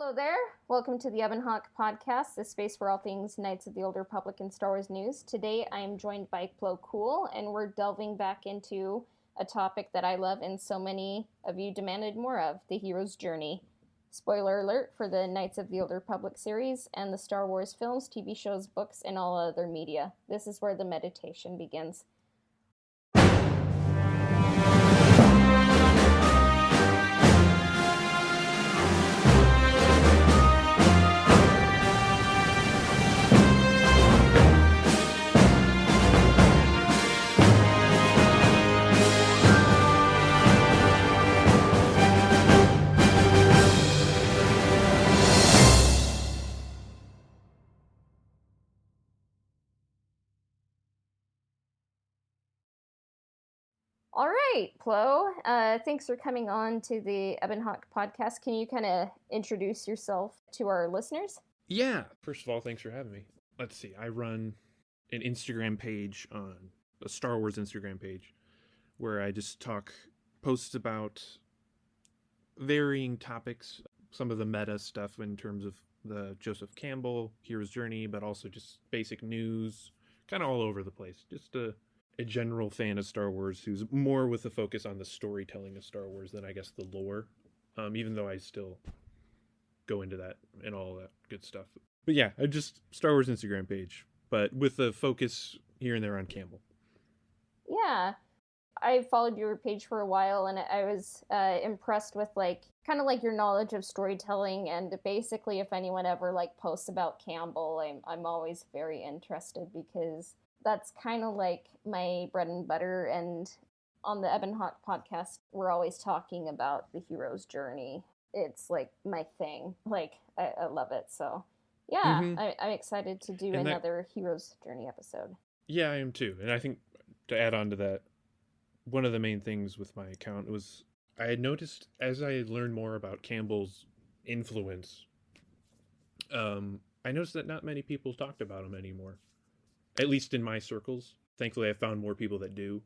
Hello there. Welcome to the Hawk podcast, the space for all things Knights of the Old Republic and Star Wars news. Today I am joined by Plo Cool, and we're delving back into a topic that I love and so many of you demanded more of, the hero's journey. Spoiler alert for the Knights of the Old Republic series and the Star Wars films, TV shows, books, and all other media. This is where the meditation begins. All right, Plo. Thanks for coming on to the Hawk podcast. Can you kind of introduce yourself to our listeners? Yeah. First of all, thanks for having me. Let's see. I run an Instagram page, a Star Wars Instagram page, where I just posts about varying topics, some of the meta stuff in terms of the Joseph Campbell hero's journey, but also just basic news, kind of all over the place. Just a general fan of Star Wars who's more with a focus on the storytelling of Star Wars than I guess the lore, even though I still go into that and all that good stuff. But yeah, I just Star Wars Instagram page, but with a focus here and there on Campbell. Yeah, I followed your page for a while, and I was impressed with kind of your knowledge of storytelling. And basically, if anyone ever posts about Campbell, I'm always very interested because that's kind of like my bread and butter. And on the Hawk podcast, we're always talking about the hero's journey. It's my thing. I love it. So yeah, Mm-hmm. I'm excited to do another hero's journey episode. Yeah, I am too. And I think to add on to that, one of the main things with my account was I had noticed as I learned more about Campbell's influence, I noticed that not many people talked about him anymore. At least in my circles. Thankfully, I found more people that do,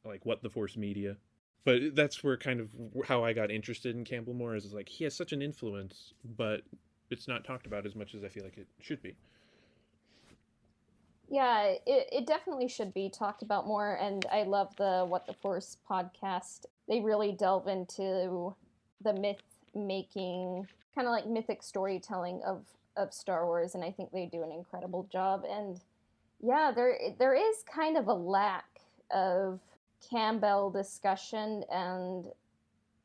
like What the Force Media. But that's where kind of how I got interested in Campbell more, is he has such an influence, but it's not talked about as much as I feel like it should be. Yeah, it definitely should be talked about more, and I love the What the Force podcast. They really delve into the myth-making, kind of mythic storytelling of Star Wars, and I think they do an incredible job. And yeah, there is kind of a lack of Campbell discussion, and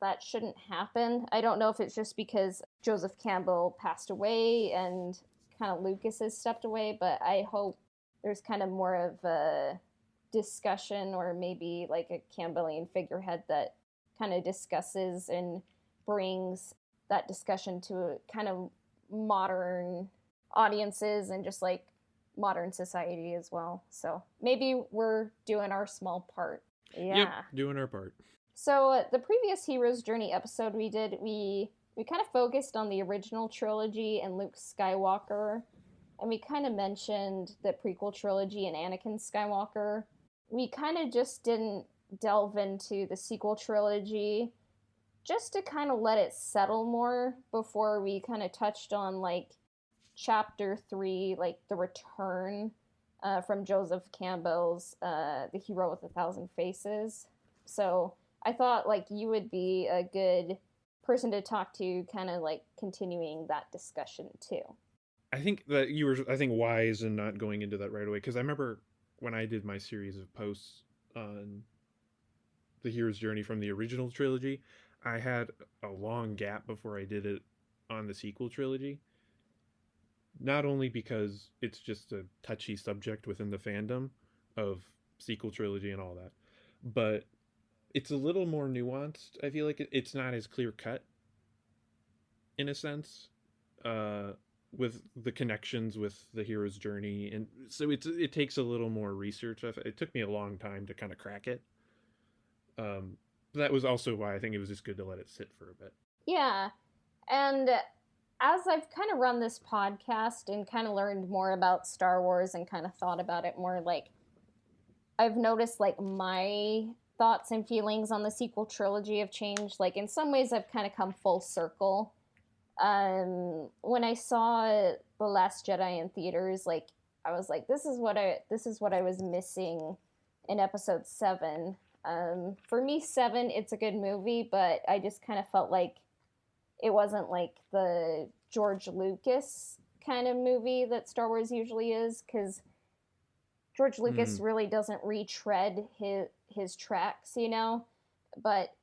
that shouldn't happen. I don't know if it's just because Joseph Campbell passed away and kind of Lucas has stepped away, but I hope there's kind of more of a discussion, or maybe a Campbellian figurehead that kind of discusses and brings that discussion to kind of modern audiences and just modern society as well. So maybe we're doing our small part. Yeah. Yep, doing our part. So the previous Hero's Journey episode we did, we kind of focused on the original trilogy and Luke Skywalker, and we kind of mentioned the prequel trilogy and Anakin Skywalker. We kind of just didn't delve into the sequel trilogy, just to kind of let it settle more before we kind of touched on Chapter 3, the return from Joseph Campbell's The Hero with 1,000 Faces. So I thought you would be a good person to talk to, kind of continuing that discussion too. I think that you were, wise in not going into that right away, because I remember when I did my series of posts on the hero's journey from the original trilogy, I had a long gap before I did it on the sequel trilogy. Not only because it's just a touchy subject within the fandom of sequel trilogy and all that, but it's a little more nuanced. I feel like it's not as clear cut in a sense, with the connections with the hero's journey, and so it takes a little more research. It took me a long time to kind of crack it. That was also why I think it was just good to let it sit for a bit. Yeah, and as I've kind of run this podcast and kind of learned more about Star Wars and kind of thought about it more, I've noticed my thoughts and feelings on the sequel trilogy have changed. In some ways I've kind of come full circle When I saw The Last Jedi in theaters, like I was like, this is what I was missing in episode 7. For me, 7, it's a good movie, but I just kind of felt like it wasn't like the George Lucas kind of movie that Star Wars usually is, because George Lucas Mm. really doesn't retread his tracks, you know. But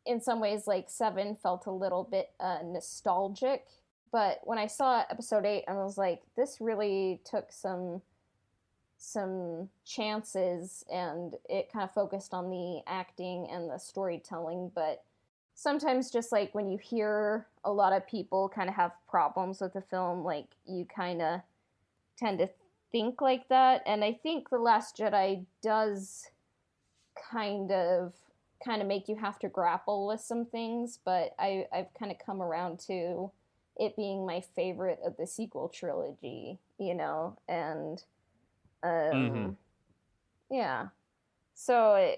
in some ways, like 7 felt a little bit nostalgic. But when I saw episode 8, I was like, this really took some chances, and it kind of focused on the acting and the storytelling. But sometimes, just like when you hear a lot of people kind of have problems with the film, like you kind of tend to think like that. And I think The Last Jedi does kind of make you have to grapple with some things, but I've kind of come around to it being my favorite of the sequel trilogy, you know. And Mm-hmm. yeah, so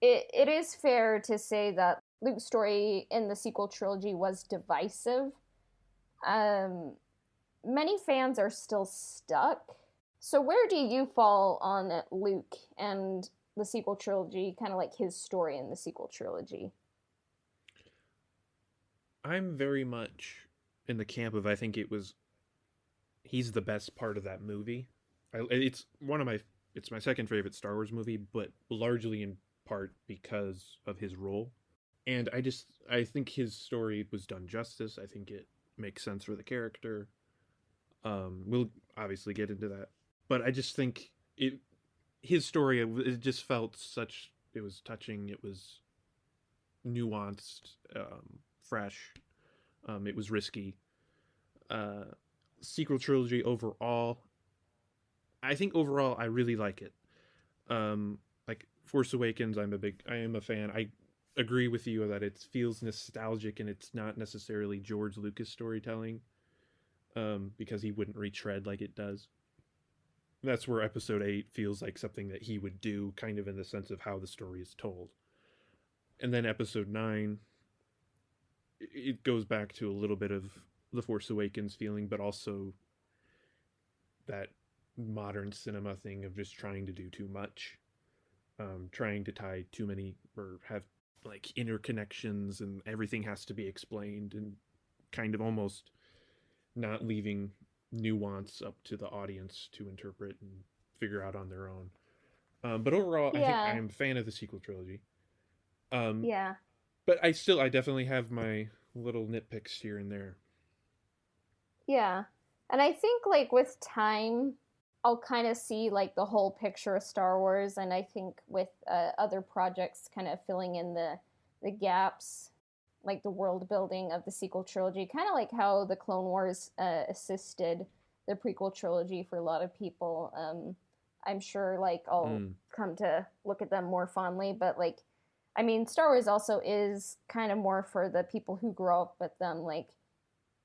it is fair to say that Luke's story in the sequel trilogy was divisive. um Many fans are still stuck. So where do you fall on Luke and the sequel trilogy, kind of like his story in the sequel trilogy? I'm very much in the camp of I think he's the best part of that movie. It's one of my it's my second favorite Star Wars movie, but largely in part because of his role. And I think his story was done justice. I think it makes sense for the character. We'll obviously get into that, but I just think it his story it just felt such it was touching. It was nuanced, fresh. It was risky. Uh, Sequel trilogy overall, I think overall I really like it. Like Force Awakens, I am a fan. I agree with you that it feels nostalgic and it's not necessarily George Lucas storytelling, because he wouldn't retread like it does. That's where Episode 8 feels like something that he would do, kind of in the sense of how the story is told. And then Episode 9, it goes back to a little bit of the Force Awakens feeling, but also that modern cinema thing of just trying to do too much, trying to tie too many or have like interconnections, and everything has to be explained, and kind of almost not leaving nuance up to the audience to interpret and figure out on their own. But overall, I think I Yeah, am a fan of the sequel trilogy. Um, yeah, but I definitely have my little nitpicks here and there. yeah. And I think like with time, I'll kind of see like the whole picture of Star Wars, and I think with other projects kind of filling in the gaps, like the world building of the sequel trilogy, kind of like how the Clone Wars assisted the prequel trilogy for a lot of people. I'm sure like I'll Mm, come to look at them more fondly, but like, I mean, Star Wars also is kind of more for the people who grow up with them. Like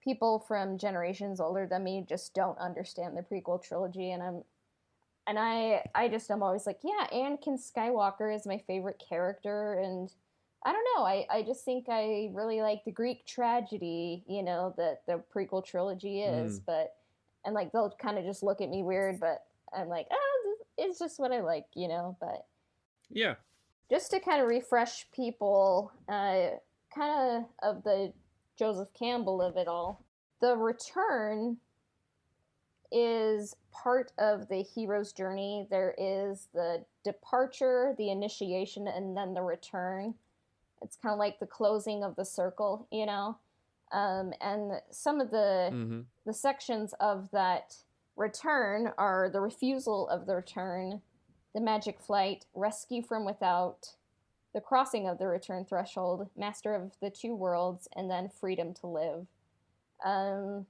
people from generations older than me just don't understand the prequel trilogy, and I just am always like, yeah, Anakin Skywalker is my favorite character. And I don't know, I just think I really like the Greek tragedy, you know, that the prequel trilogy is. mm, But and like they'll kind of just look at me weird, but I'm like, oh, it's just what I like, you know. But yeah. just to kind of refresh people, kind of the Joseph Campbell of it all. The return is part of the hero's journey. There is the departure, the initiation, and then the return. It's kind of like the closing of the circle, you know. And some of Mm-hmm. the sections of that return are the refusal of the return, the magic flight, rescue from without, the crossing of the return threshold, master of the two worlds, and then freedom to live. Um,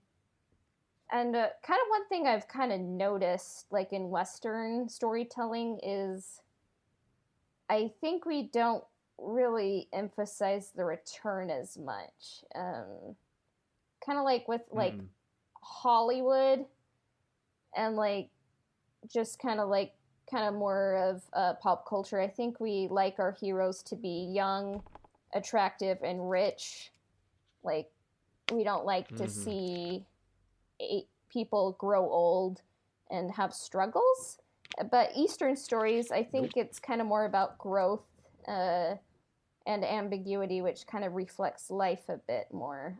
and kind of one thing I've kind of noticed, like in Western storytelling, is I think we don't really emphasize the return as much. Kind of like with like Mm, Hollywood, and like just kind of more of pop culture. I think we like our heroes to be young, attractive, and rich, like We don't like to see people grow old and have struggles. But Eastern stories, I think it's kind of more about growth and ambiguity, which kind of reflects life a bit more.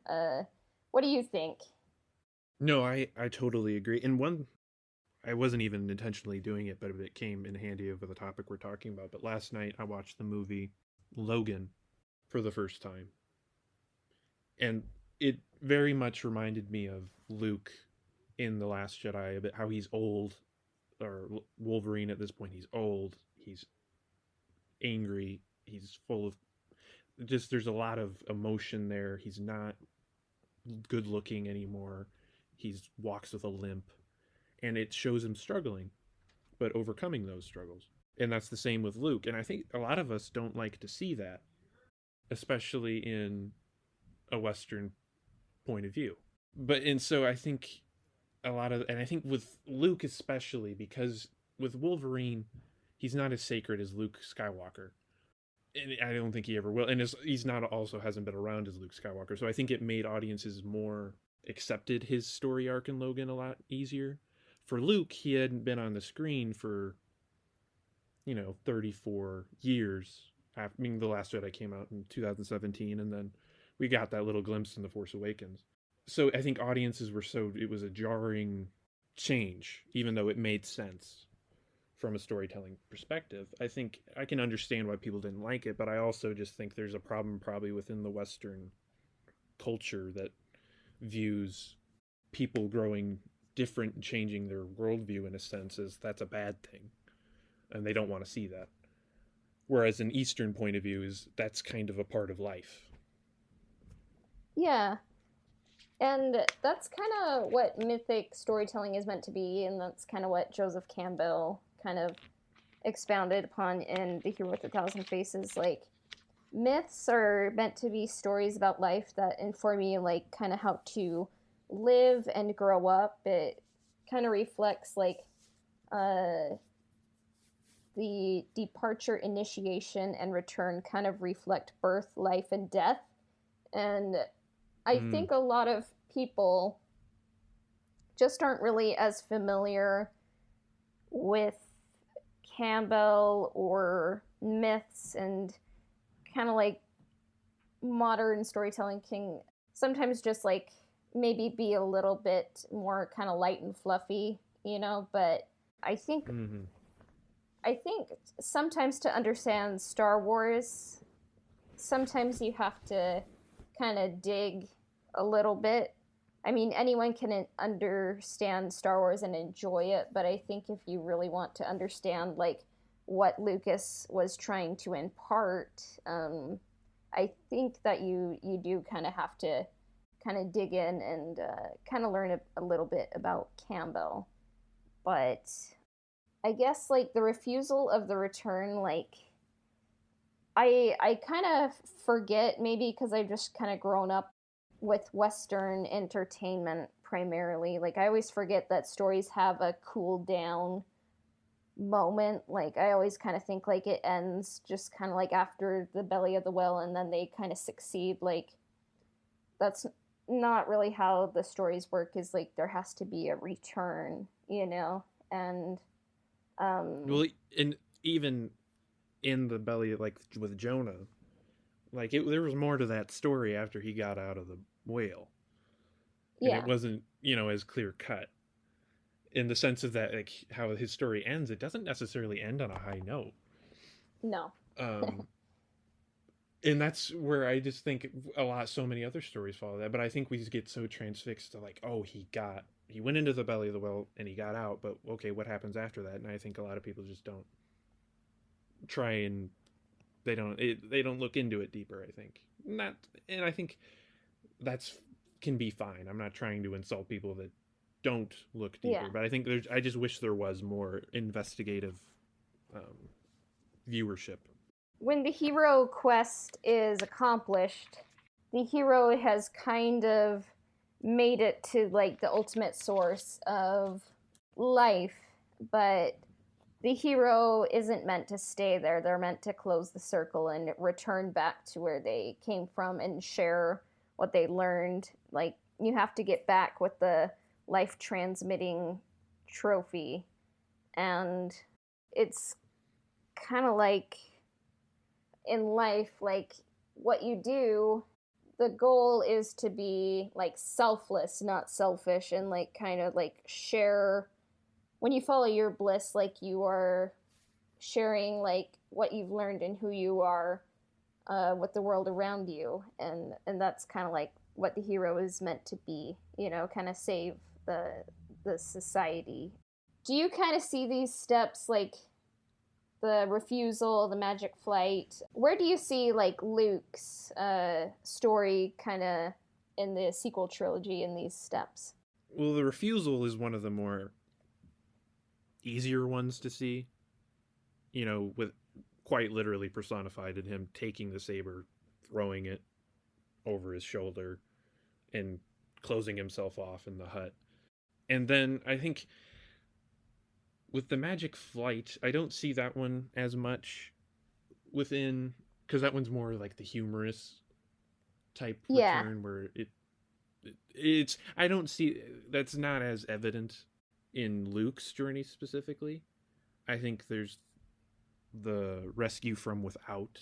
What do you think? No, I totally agree. And one, I wasn't even intentionally doing it, but it came in handy over the topic we're talking about. But last night I watched the movie Logan for the first time. And it very much reminded me of Luke in The Last Jedi, a bit how he's old, or Wolverine at this point, he's old, he's angry, he's full of just, there's a lot of emotion there. He's not good looking anymore. He's walks with a limp, and it shows him struggling, but overcoming those struggles. And that's the same with Luke. And I think a lot of us don't like to see that, especially in a Western point of view. But, and so I think a lot of, and I think with Luke especially, because with Wolverine, he's not as sacred as Luke Skywalker. And I don't think he ever will. And he's not, also hasn't been around as Luke Skywalker. So I think it made audiences more accepted his story arc in Logan a lot easier. For Luke, he hadn't been on the screen for, 34 years. I mean, The Last Jedi came out in 2017, and then we got that little glimpse in The Force Awakens. So I think audiences were it was a jarring change, even though it made sense from a storytelling perspective. I think I can understand why people didn't like it, but I also just think there's a problem probably within the Western culture that views people growing different and changing their worldview in a sense as that's a bad thing, and they don't want to see that. Whereas an Eastern point of view is that's kind of a part of life. Yeah. And that's kind of what mythic storytelling is meant to be, and that's kind of what Joseph Campbell kind of expounded upon in The Hero with a Thousand Faces. Like, myths are meant to be stories about life that inform you, like, kind of how to live and grow up. It kind of reflects, like, the departure, initiation, and return kind of reflect birth, life, and death. And I think a lot of people just aren't really as familiar with Campbell or myths, and kind of like modern storytelling can sometimes just like maybe be a little bit more kind of light and fluffy, but I think sometimes to understand Star Wars, sometimes you have to kind of dig a little bit. I mean, anyone can understand Star Wars and enjoy it, but I think if you really want to understand like what Lucas was trying to impart, I think that you do kind of have to kind of dig in and kind of learn a little bit about Campbell. But I guess like the refusal of the return, like I kind of forget, maybe because I've just kind of grown up with Western entertainment primarily. Like, I always forget that stories have a cool down moment. Like, I always kind of think like it ends just kind of like after the belly of the whale and then they kind of succeed. Like, that's not really how the stories work. Is like there has to be a return, and well, and even in the belly, like with Jonah, like there was more to that story after he got out of the whale, and it wasn't as clear cut in the sense of that, like how his story ends. It doesn't necessarily end on a high note. No. And that's where I just think so many other stories follow that, but I think we just get so transfixed to like, oh, he went into the belly of the whale and he got out, but okay, what happens after that? And I think a lot of people just don't try, and they don't look into it deeper. I think not, and I think that's can be fine. I'm not trying to insult people that don't look deeper, but I think I just wish there was more investigative viewership. When the hero quest is accomplished, the hero has kind of made it to like the ultimate source of life, but the hero isn't meant to stay there. They're meant to close the circle and return back to where they came from and share what they learned. Like, you have to get back with the life transmitting trophy. And it's kind of like in life, like what you do, the goal is to be like selfless, not selfish, and like kind of like share. When you follow your bliss, like you are sharing like what you've learned and who you are with the world around you, and that's kind of like what the hero is meant to be, you know, kind of save the society. Do you kind of see these steps, like the refusal, the magic flight? Where do you see like Luke's story kind of in the sequel trilogy in these steps? Well, the refusal is one of the more easier ones to see, you know, with quite literally personified in him taking the saber, throwing it over his shoulder, and closing himself off in the hut. And then I think with the magic flight, I don't see that one as much within, because that one's more like the humorous type return where it's I don't see that's not as evident in Luke's journey specifically. I think there's the rescue from without,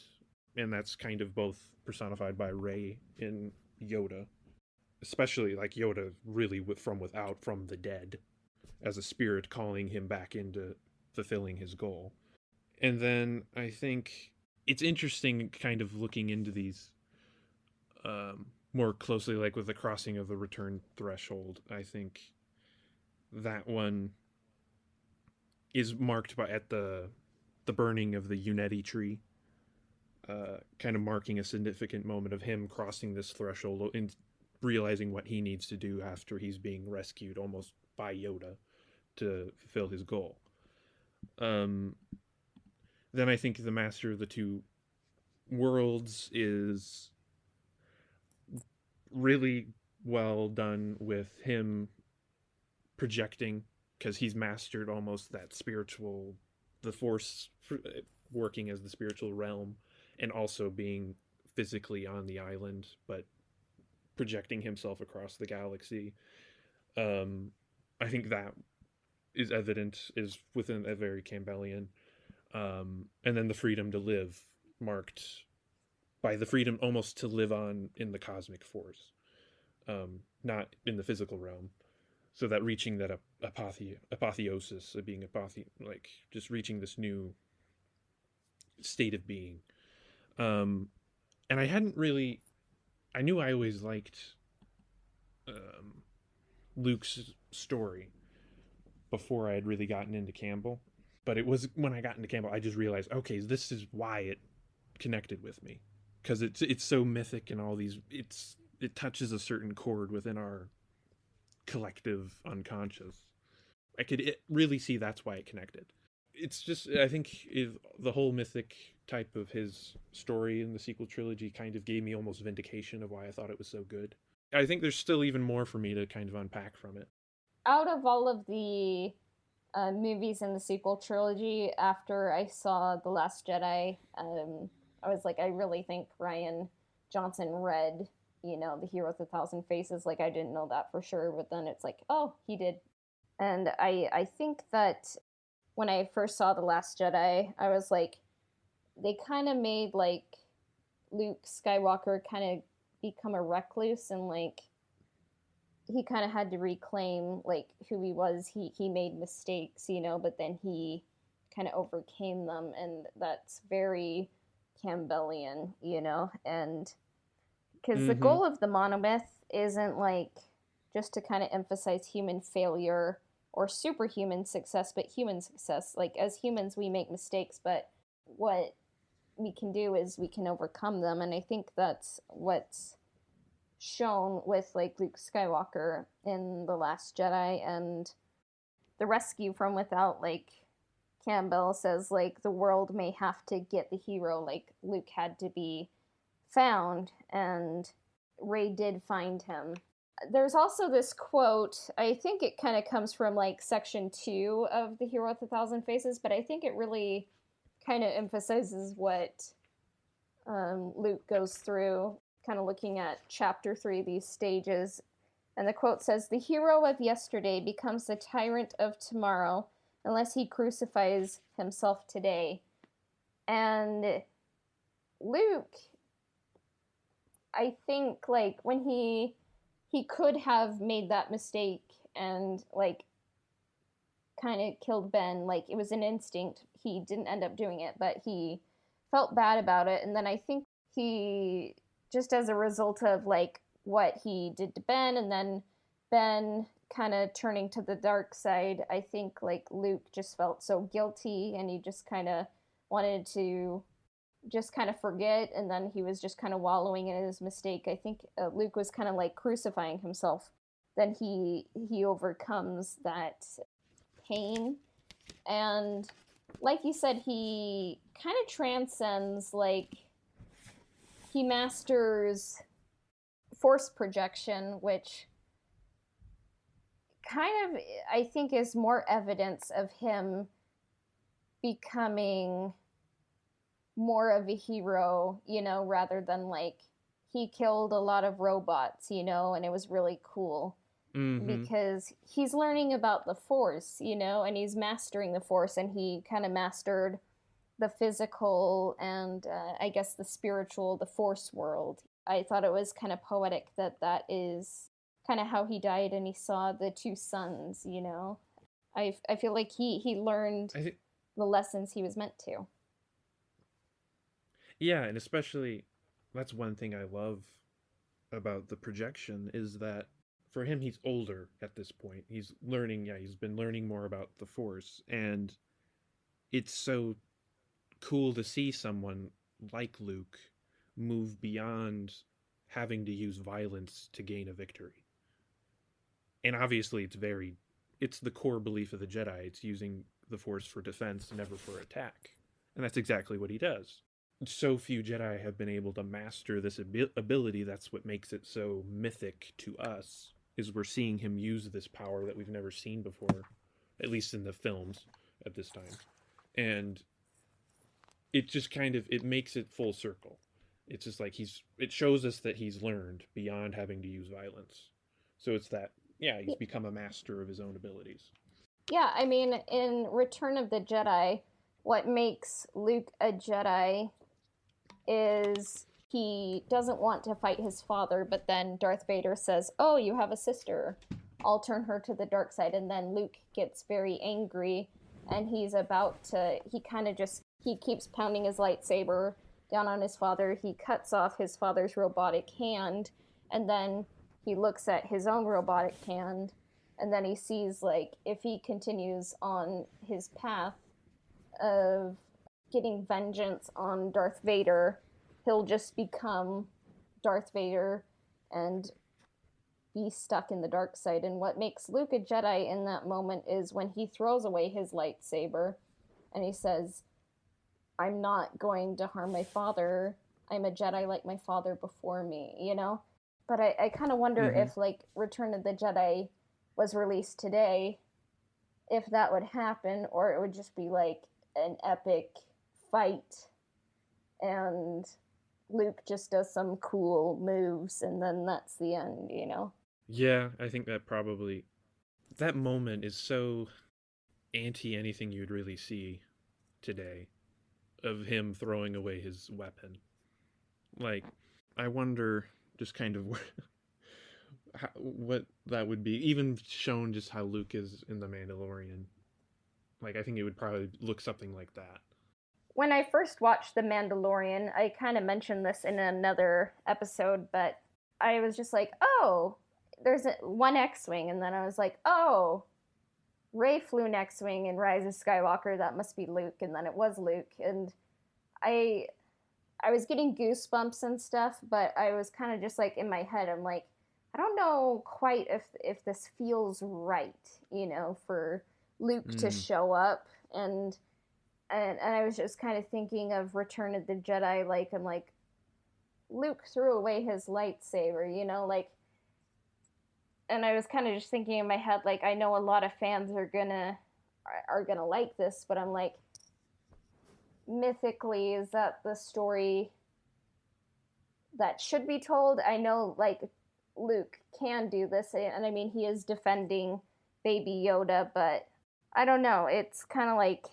and that's kind of both personified by Rey in Yoda, especially like Yoda really from without, from the dead, as a spirit calling him back into fulfilling his goal. And then I think it's interesting kind of looking into these more closely, like with the crossing of the return threshold. I think that one is marked by at the burning of the Uneti tree, kind of marking a significant moment of him crossing this threshold and realizing what he needs to do after he's being rescued almost by Yoda to fulfill his goal. Then I think the Master of the Two Worlds is really well done with him projecting, because he's mastered almost that spiritual, the Force working as the spiritual realm, and also being physically on the island, but projecting himself across the galaxy. I think that is evident, is within a very Campbellian. And then the freedom to live, marked by the freedom almost to live on in the cosmic force, not in the physical realm. So that reaching that apotheosis of being like just reaching this new state of being. And I hadn't really, I knew I always liked Luke's story before I had really gotten into Campbell. But it was when I got into Campbell, I just realized, okay, this is why it connected with me, because it's so mythic and all these. It touches a certain chord within our collective unconscious. I could really see that's why it connected. It's just, I think the whole mythic type of his story in the sequel trilogy kind of gave me almost vindication of why I thought it was so good. I think there's still even more for me to kind of unpack from it. Out of all of the movies in the sequel trilogy, after I saw The Last Jedi, I was like, I really think Rian Johnson read, you know, The Hero with a Thousand Faces. Like, I didn't know that for sure, but then it's like, oh, he did. And I think that when I first saw The Last Jedi, I was like, they kind of made, like, Luke Skywalker kind of become a recluse, and, like, he kind of had to reclaim, like, who he was. He made mistakes, you know, but then he kind of overcame them, and that's very Campbellian, you know, and because the goal of the monomyth isn't, like, just to kind of emphasize human failure or superhuman success, but human success. Like, as humans, we make mistakes, but what we can do is we can overcome them, and I think that's what's shown with, like, Luke Skywalker in The Last Jedi. And the rescue from without, like, Campbell says, like, the world may have to get the hero, like, Luke had to be found, and Rey did find him. There's also this quote, I think it kind of comes from, like, section 2 of The Hero with a Thousand Faces, but I think it really kind of emphasizes what Luke goes through. kind of looking at chapter 3, these stages, and the quote says, "The hero of yesterday becomes the tyrant of tomorrow unless he crucifies himself today." And Luke, I think, like, when he could have made that mistake and, like, kind of killed Ben, like, it was an instinct. He didn't end up doing it, but he felt bad about it. And then I think he, just as a result of, like, what he did to Ben, and then Ben kind of turning to the dark side, I think, like, Luke just felt so guilty, and he just kind of wanted to just kind of forget, and then he was just kind of wallowing in his mistake. I think Luke was kind of like crucifying himself. Then he overcomes that pain, and like you said, he kind of transcends, like, he masters force projection, which kind of, I think, is more evidence of him becoming more of a hero, you know, rather than, like, he killed a lot of robots, you know, and it was really cool. Because he's learning about the Force, you know, and he's mastering the Force, and he kind of mastered the physical and I guess the spiritual, the Force world. I thought it was kind of poetic that is kind of how he died, and he saw the two suns, you know. I feel like he learned the lessons he was meant to. Yeah, and especially, that's one thing I love about the projection, is that for him, he's older at this point. He's learning, he's been learning more about the Force, and it's so cool to see someone like Luke move beyond having to use violence to gain a victory. And obviously it's the core belief of the Jedi. It's using the Force for defense, never for attack. And that's exactly what he does. So few Jedi have been able to master this ability. That's what makes it so mythic to us, is we're seeing him use this power that we've never seen before, at least in the films at this time. And it just kind of, it makes it full circle. It's just like it shows us that he's learned beyond having to use violence. So it's that, he's become a master of his own abilities. Yeah, I mean, in Return of the Jedi, what makes Luke a Jedi is he doesn't want to fight his father, but then Darth Vader says, "Oh, you have a sister. I'll turn her to the dark side." And then Luke gets very angry, and he's about to, he keeps pounding his lightsaber down on his father. He cuts off his father's robotic hand, and then he looks at his own robotic hand, and then he sees, like, if he continues on his path of getting vengeance on Darth Vader, he'll just become Darth Vader and be stuck in the dark side. And what makes Luke a Jedi in that moment is when he throws away his lightsaber and he says, "I'm not going to harm my father. I'm a Jedi like my father before me," you know? But I kind of wonder if, like, Return of the Jedi was released today, if that would happen, or it would just be, like, an epic fight, and Luke just does some cool moves, and then that's the end, you know? Yeah, I think that moment is so anti anything you'd really see today, of him throwing away his weapon. Like, I wonder just kind of what that would be, even shown just how Luke is in The Mandalorian. Like, I think it would probably look something like that. When I first watched The Mandalorian, I kind of mentioned this in another episode, but I was just like, oh, there's one X-Wing, and then I was like, oh, Rey flew an X-Wing in Rise of Skywalker, that must be Luke, and then it was Luke, and I was getting goosebumps and stuff, but I was kind of just like, in my head, I'm like, I don't know quite if this feels right, you know, for Luke to show up, and I was just kind of thinking of Return of the Jedi, like, I'm like, Luke threw away his lightsaber, you know, like, and I was kind of just thinking in my head, like, I know a lot of fans are gonna like this, but I'm like, mythically, is that the story that should be told. I know, like, Luke can do this, and I mean, he is defending Baby Yoda, but I don't know. It's kind of like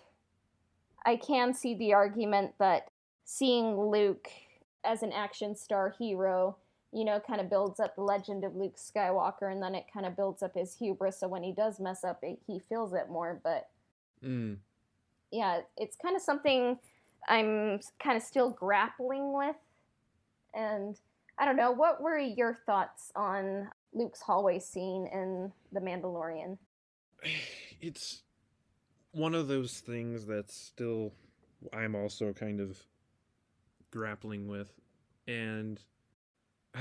I can see the argument that seeing Luke as an action star hero, kind of builds up the legend of Luke Skywalker, and then it kind of builds up his hubris. So when he does mess up, he feels it more. But yeah, it's kind of something I'm kind of still grappling with. And I don't know, what were your thoughts on Luke's hallway scene in The Mandalorian? It's one of those things that's still I'm also kind of grappling with, and I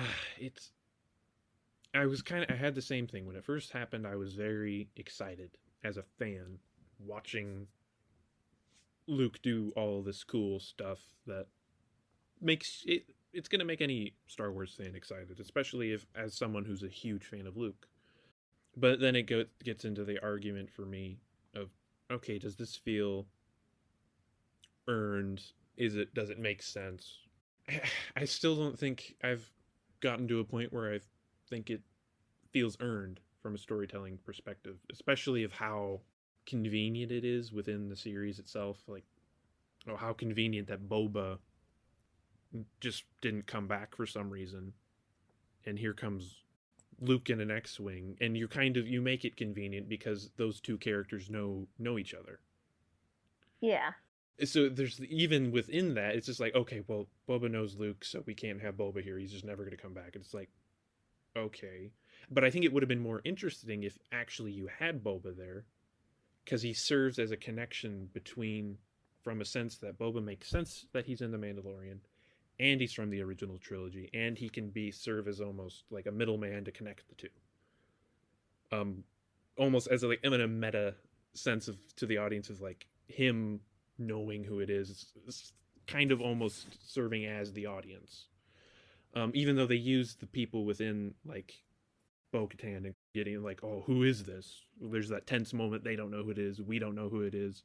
had the same thing when it first happened. I was very excited as a fan watching Luke do all this cool stuff that makes it's going to make any Star Wars fan excited, especially if as someone who's a huge fan of Luke. But then it gets into the argument for me of, okay, does this feel earned? Does it make sense? I still don't think I've gotten to a point where I think it feels earned from a storytelling perspective, especially of how convenient it is within the series itself. Like, how convenient that Boba just didn't come back for some reason, and here comes Luke in an X-wing, and you make it convenient because those two characters know each other. Yeah. So there's even within that, it's just like, okay, well, Boba knows Luke, so we can't have Boba here. He's just never going to come back. It's like, okay. But I think it would have been more interesting if actually you had Boba there, because he serves as a connection from a sense that Boba makes sense that he's in The Mandalorian, and he's from the original trilogy, and he can serve as almost like a middleman to connect the two. Almost as in a meta sense to the audience, of like him knowing who it is kind of almost serving as the audience. Even though they use the people within, like, Bo-Katan and getting like, oh, who is this? There's that tense moment. They don't know who it is. We don't know who it is.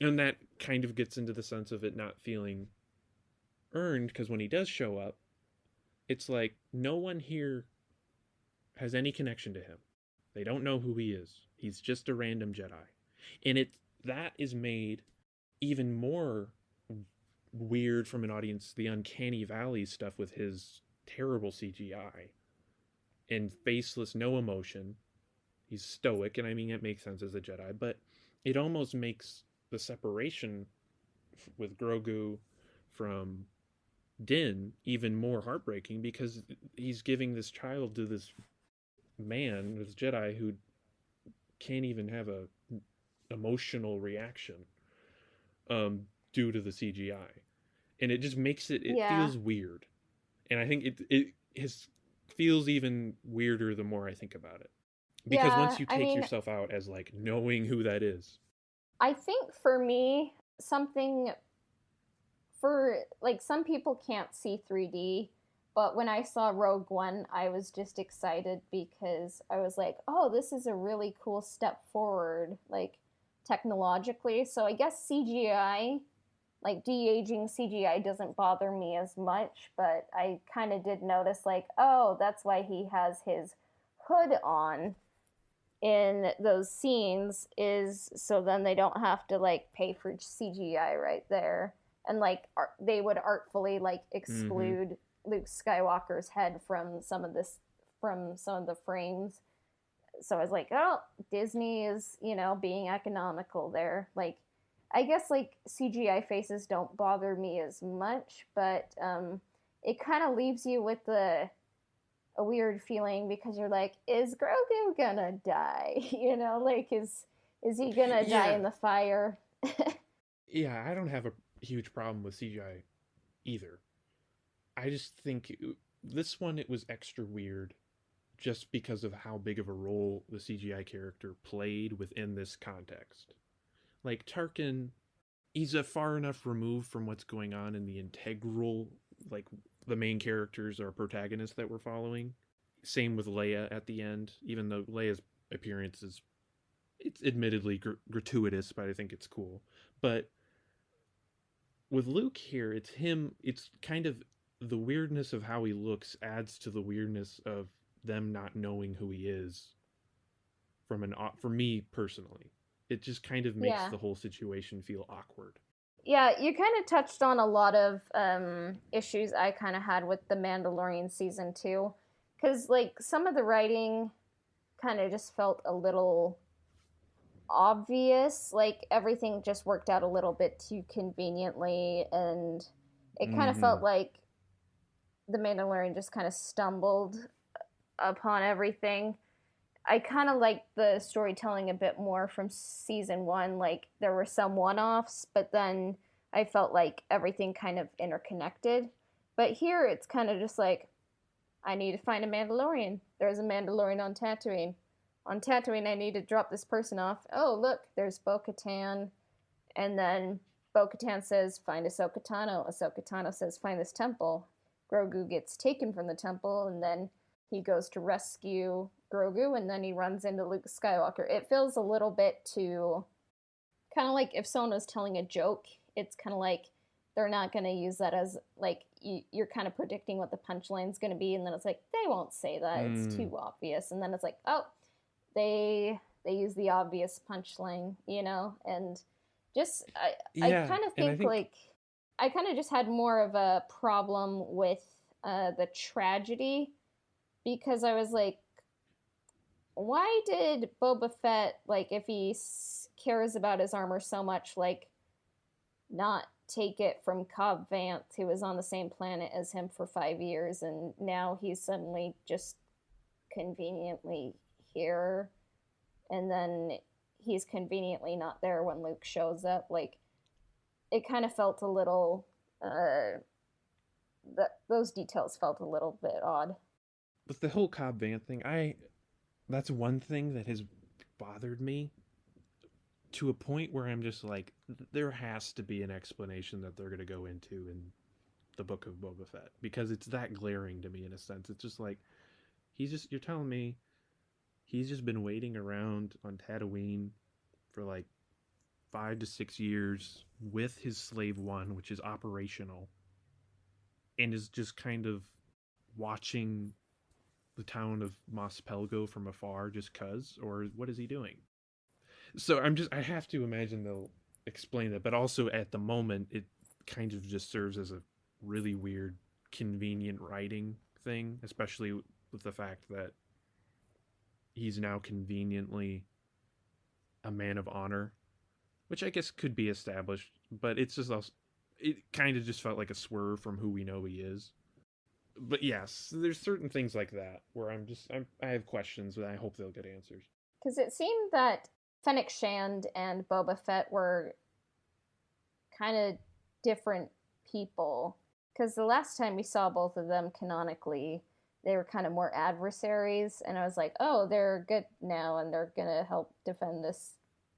And that kind of gets into the sense of it not feeling earned, because when he does show up, it's like no one here has any connection to him. They don't know who he is. He's just a random Jedi. And that is made even more weird from an audience, the Uncanny Valley stuff with his terrible CGI and faceless, no emotion. He's stoic, and I mean, it makes sense as a Jedi, but it almost makes the separation with Grogu from Din even more heartbreaking, because he's giving this child to this man, this Jedi, who can't even have a emotional reaction due to the CGI, and it just makes it feels weird. And I think it feels even weirder the more I think about it, because once you take yourself out as like knowing who that is, I think for me, something for like some people can't see 3D, but when I saw Rogue One, I was just excited because I was like, oh, this is a really cool step forward, like technologically. So I guess CGI, like de-aging CGI, doesn't bother me as much, but I kind of did notice, like, oh, that's why he has his hood on in those scenes, is so then they don't have to like pay for CGI right there, and like they would artfully like exclude Luke Skywalker's head from some of the frames. So I was like, oh, Disney is, being economical there. Like, I guess like CGI faces don't bother me as much, but it kind of leaves you with a weird feeling, because you're like, is Grogu gonna die? Like, is he gonna die in the fire? Yeah, I don't have a huge problem with CGI either. I just think this one, it was extra weird just because of how big of a role the CGI character played within this context. Like, Tarkin, he's a far enough removed from what's going on in the integral, like, the main characters or protagonists that we're following. Same with Leia at the end, even though Leia's appearance it's admittedly gratuitous, but I think it's cool. But with Luke here, it's kind of the weirdness of how he looks adds to the weirdness of them not knowing who he is for me personally. It just kind of makes Yeah. the whole situation feel awkward. Yeah, you kind of touched on a lot of issues I kind of had with The Mandalorian season 2. Because, like, some of the writing kind of just felt a little obvious. Like, everything just worked out a little bit too conveniently. And it kind of Mm-hmm. felt like The Mandalorian just kind of stumbled upon everything. I kind of liked the storytelling a bit more from season 1. Like, there were some one offs, but then I felt like everything kind of interconnected. But here it's kind of just like, I need to find a Mandalorian. There's a Mandalorian on Tatooine. On Tatooine, I need to drop this person off. Oh, look, there's Bo Katan. And then Bo Katan says, find Ahsoka Tano. Ahsoka Tano says, find this temple. Grogu gets taken from the temple, and then he goes to rescue Grogu, and then he runs into Luke Skywalker. It feels a little bit too kind of like if someone was telling a joke, it's kind of like they're not going to use that as like you're kind of predicting what the punchline's going to be, and then it's like they won't say that, it's Mm. too obvious, and then it's like, oh, they use the obvious punchline, and just I Yeah, kind of and I think think like I kind of just had more of a problem with the tragedy, because I was like, why did Boba Fett, like, if he cares about his armor so much, like, not take it from Cobb Vanth, who was on the same planet as him for 5 years, and now he's suddenly just conveniently here, and then he's conveniently not there when Luke shows up. Like, it kind of felt a little, those details felt a little bit odd. with the whole Cobb Vanth thing, that's one thing that has bothered me to a point where I'm just like, there has to be an explanation that they're going to go into in the book of Boba Fett, because it's that glaring to me in a sense. It's just like, you're telling me he's just been waiting around on Tatooine for like 5 to 6 years with his slave one, which is operational, and is just kind of watching the town of Mos Pelgo from afar just cuz, or what is he doing? So I have to imagine they'll explain that, but also at the moment it kind of just serves as a really weird convenient writing thing, especially with the fact that he's now conveniently a man of honor, which I guess could be established, but it's just also, it kind of just felt like a swerve from who we know he is. But yes, there's certain things like that where I have questions, but I hope they'll get answers. Because it seemed that Fennec Shand and Boba Fett were kind of different people. Because the last time we saw both of them canonically, they were kind of more adversaries, and I was like, oh, they're good now, and they're gonna help defend this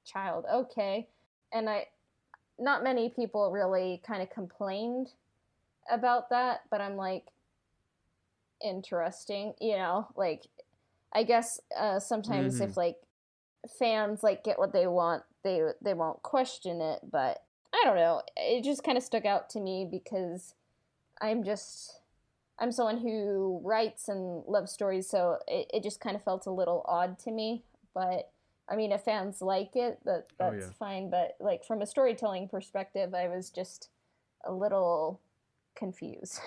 child. Okay, and not many people really kind of complained about that, but I'm like, interesting, like, I guess sometimes Mm-hmm. if like fans like get what they want, they won't question it, but I don't know, it just kind of stuck out to me because I'm just I'm someone who writes and loves stories, so it just kind of felt a little odd to me. But I mean, if fans like it, Oh that's yeah, fine. But like from a storytelling perspective, I was just a little confused.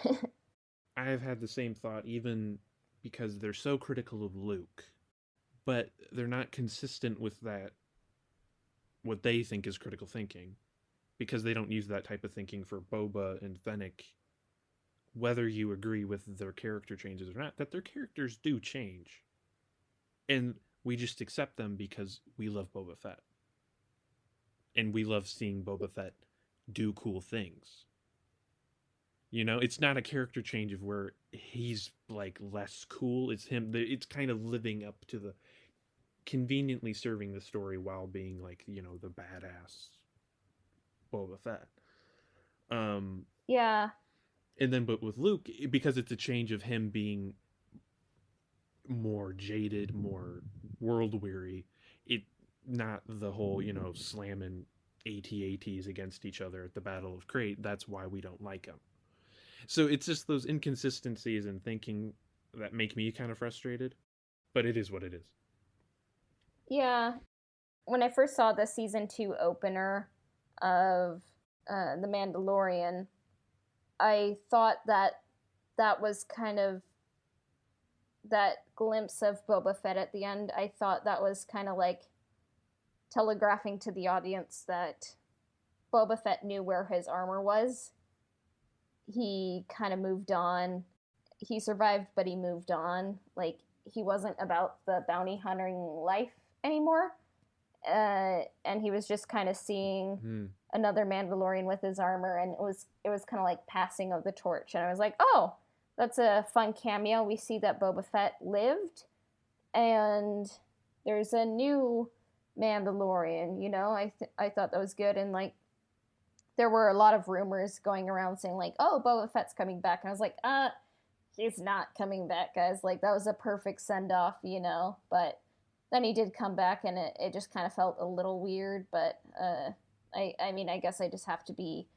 I've had the same thought, even because they're so critical of Luke, but they're not consistent with that, what they think is critical thinking, because they don't use that type of thinking for Boba and Fennec, whether you agree with their character changes or not, that their characters do change. And we just accept them because we love Boba Fett. And we love seeing Boba Fett do cool things. It's not a character change of where he's like less cool. It's him. It's kind of living up to the conveniently serving the story while being like, the badass Boba Fett. Um, Yeah, and then, but with Luke, because it's a change of him being more jaded, more world weary, it not the whole, slamming AT-ATs against each other at the Battle of Crate. That's why we don't like him. So it's just those inconsistencies in thinking that make me kind of frustrated, but it is what it is. Yeah, when I first saw the season 2 opener of The Mandalorian, I thought that that was kind of that glimpse of Boba Fett at the end. I thought that was kind of like telegraphing to the audience that Boba Fett knew where his armor was. He kind of moved on. He survived, but he moved on. Like, he wasn't about the bounty hunting life anymore. And he was just kind of seeing another Mandalorian with his armor, and it was kind of like passing of the torch. And I was like, oh, that's a fun cameo. We see that Boba Fett lived, and there's a new Mandalorian. You know, I thought that was good, and like there were a lot of rumors going around saying like, oh, Boba Fett's coming back, and I was like, he's not coming back, guys. Like, that was a perfect send off, you know, but then he did come back, and it just kind of felt a little weird, but I mean, I guess I just have to be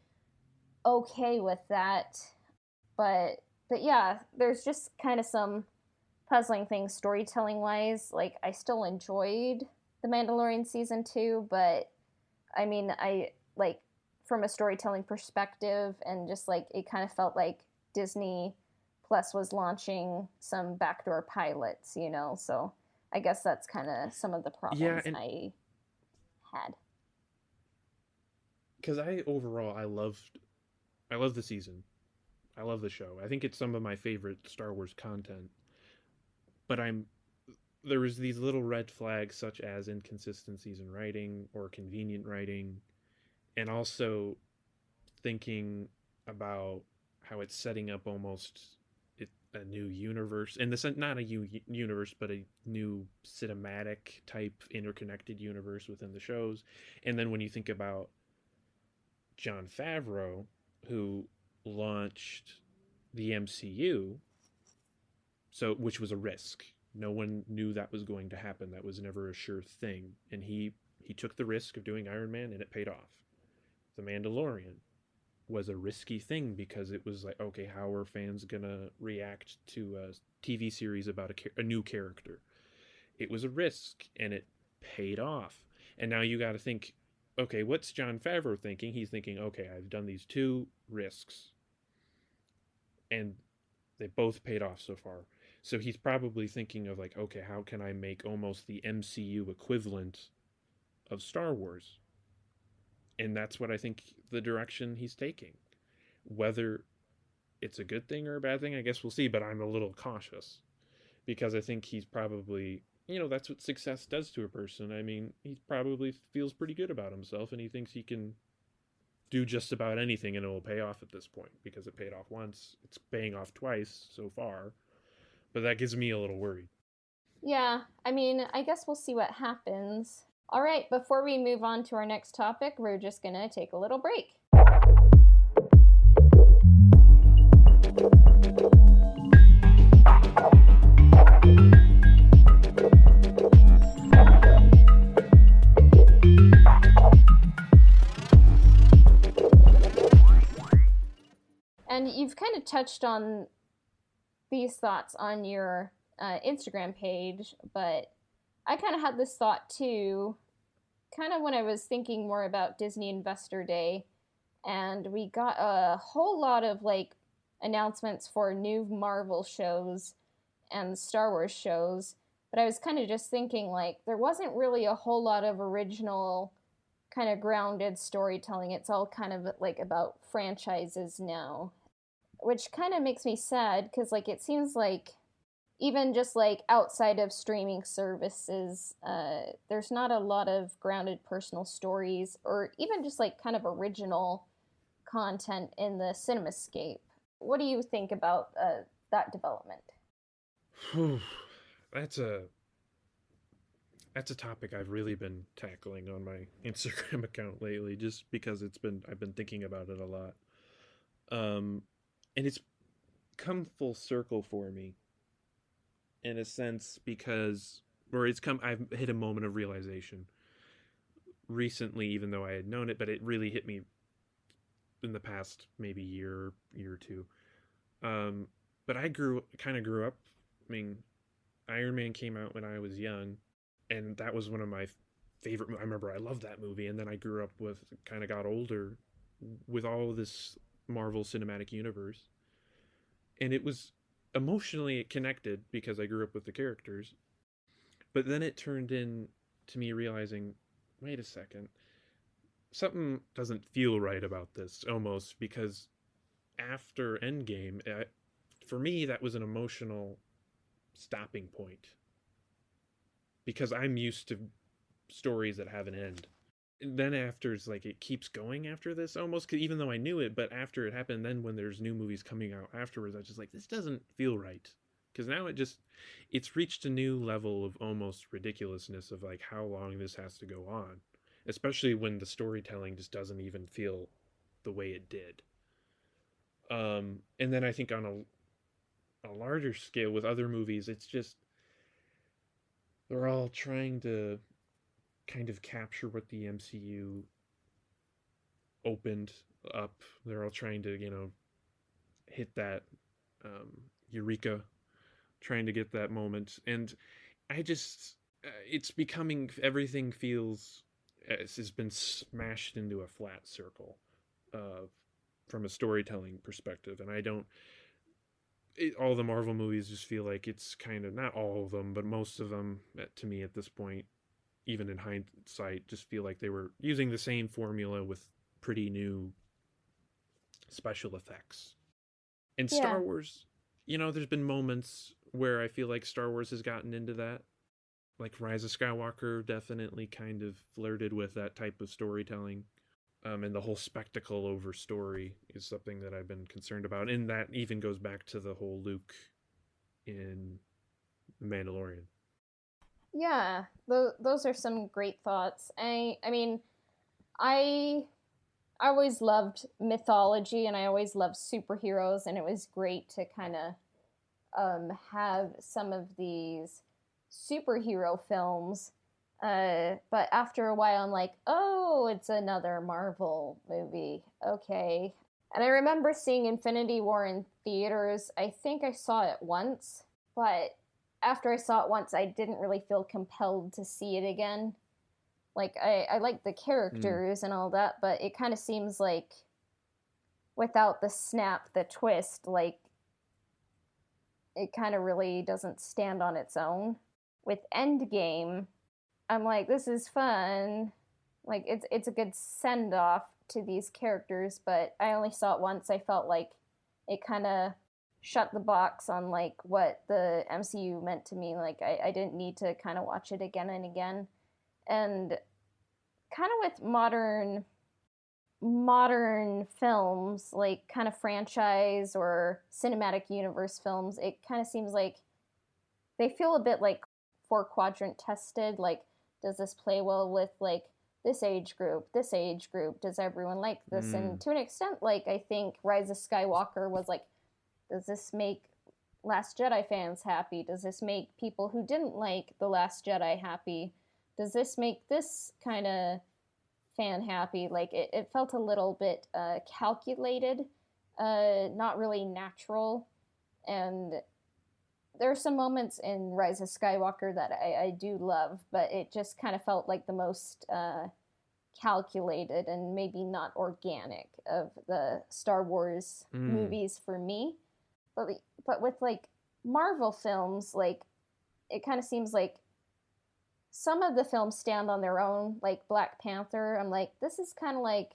okay with that. But yeah, there's just kind of some puzzling things storytelling wise. Like, I still enjoyed The Mandalorian season 2, but I mean, I like from a storytelling perspective, and just like it kind of felt like Disney Plus was launching some backdoor pilots, you know, so I guess that's kind of some of the problems I had. Because I love the season. I love the show. I think it's some of my favorite Star Wars content. But there was these little red flags, such as inconsistencies in writing or convenient writing, and also thinking about how it's setting up almost a new universe, in the sense, not a universe, but a new cinematic type interconnected universe within the shows. And then when you think about Jon Favreau, who launched the MCU, which was a risk. No one knew that was going to happen. That was never a sure thing. And he took the risk of doing Iron Man, and it paid off. The Mandalorian was a risky thing, because it was like, okay, how are fans gonna react to a TV series about a new character? It was a risk, and it paid off. And now you got to think, okay, what's Jon Favreau thinking? He's thinking, okay, I've done these 2 risks, and they both paid off so far. So he's probably thinking of like, okay, how can I make almost the MCU equivalent of Star Wars? And that's what I think the direction he's taking. Whether it's a good thing or a bad thing, I guess we'll see, but I'm a little cautious, because I think he's probably, you know, that's what success does to a person. I mean, he probably feels pretty good about himself, and he thinks he can do just about anything and it will pay off at this point, because it paid off once. It's paying off twice so far, but that gets me a little worried. Yeah, I mean, I guess we'll see what happens. All right, before we move on to our next topic, we're just going to take a little break. And you've kind of touched on these thoughts on your Instagram page, but I kind of had this thought too, kind of when I was thinking more about Disney Investor Day, and we got a whole lot of like announcements for new Marvel shows and Star Wars shows, but I was kind of just thinking like there wasn't really a whole lot of original kind of grounded storytelling. It's all kind of like about franchises now, which kind of makes me sad, because like it seems like even just like outside of streaming services, there's not a lot of grounded personal stories, or even just like kind of original content in the cinemascape. What do you think about that development? That's a topic I've really been tackling on my Instagram account lately, just because I've been thinking about it a lot. And it's come full circle for me, in a sense, because I've hit a moment of realization recently, even though I had known it, but it really hit me in the past maybe year or two. But I kind of grew up. I mean, Iron Man came out when I was young, and that was one of my favorite. I remember I loved that movie, and then I grew up with, kind of got older with all of this Marvel Cinematic Universe, and it was emotionally connected because I grew up with the characters. But then it turned in to me realizing, wait a second, something doesn't feel right about this almost, because after Endgame, for me, that was an emotional stopping point because I'm used to stories that have an end. And then after, it's like it keeps going after this almost, even though I knew it, but after it happened, then when there's new movies coming out afterwards, I was just like, this doesn't feel right. Because now it's reached a new level of almost ridiculousness of like how long this has to go on, especially when the storytelling just doesn't even feel the way it did. And then I think on a larger scale with other movies, it's just they're all trying to kind of capture what the MCU opened up. They're all trying to, hit that eureka, trying to get that moment. And I just, it's becoming, everything feels, has been smashed into a flat circle from a storytelling perspective. And I don't, all the Marvel movies just feel like it's kind of, not all of them, but most of them, to me at this point, even in hindsight, just feel like they were using the same formula with pretty new special effects. And Star Wars, there's been moments where I feel like Star Wars has gotten into that. Like Rise of Skywalker definitely kind of flirted with that type of storytelling. And the whole spectacle over story is something that I've been concerned about. And that even goes back to the whole Luke in The Mandalorian. Yeah, those are some great thoughts. I mean, I always loved mythology and I always loved superheroes, and it was great to kind of have some of these superhero films. But after a while, I'm like, oh, it's another Marvel movie. Okay. And I remember seeing Infinity War in theaters. I think I saw it once, but after I saw it once, I didn't really feel compelled to see it again. Like, I like the characters and all that, but it kind of seems like without the snap, the twist, like, it kind of really doesn't stand on its own. With Endgame, I'm like, this is fun. Like, it's a good send off to these characters, but I only saw it once. I felt like it kind of shut the box on like what the MCU meant to me. Like, I didn't need to kind of watch it again and again. And kind of with modern films, like kind of franchise or cinematic universe films, it kind of seems like they feel a bit like 4-quadrant tested. Like, does this play well with like this age group, this age group? Does everyone like this? And to an extent, like, I think Rise of Skywalker was like, does this make Last Jedi fans happy? Does this make people who didn't like The Last Jedi happy? Does this make this kind of fan happy? Like, it felt a little bit calculated, not really natural. And there are some moments in Rise of Skywalker that I do love, but it just kind of felt like the most calculated and maybe not organic of the Star Wars movies for me. But with like Marvel films, like, it kind of seems like some of the films stand on their own, like Black Panther. I'm like, this is kind of like,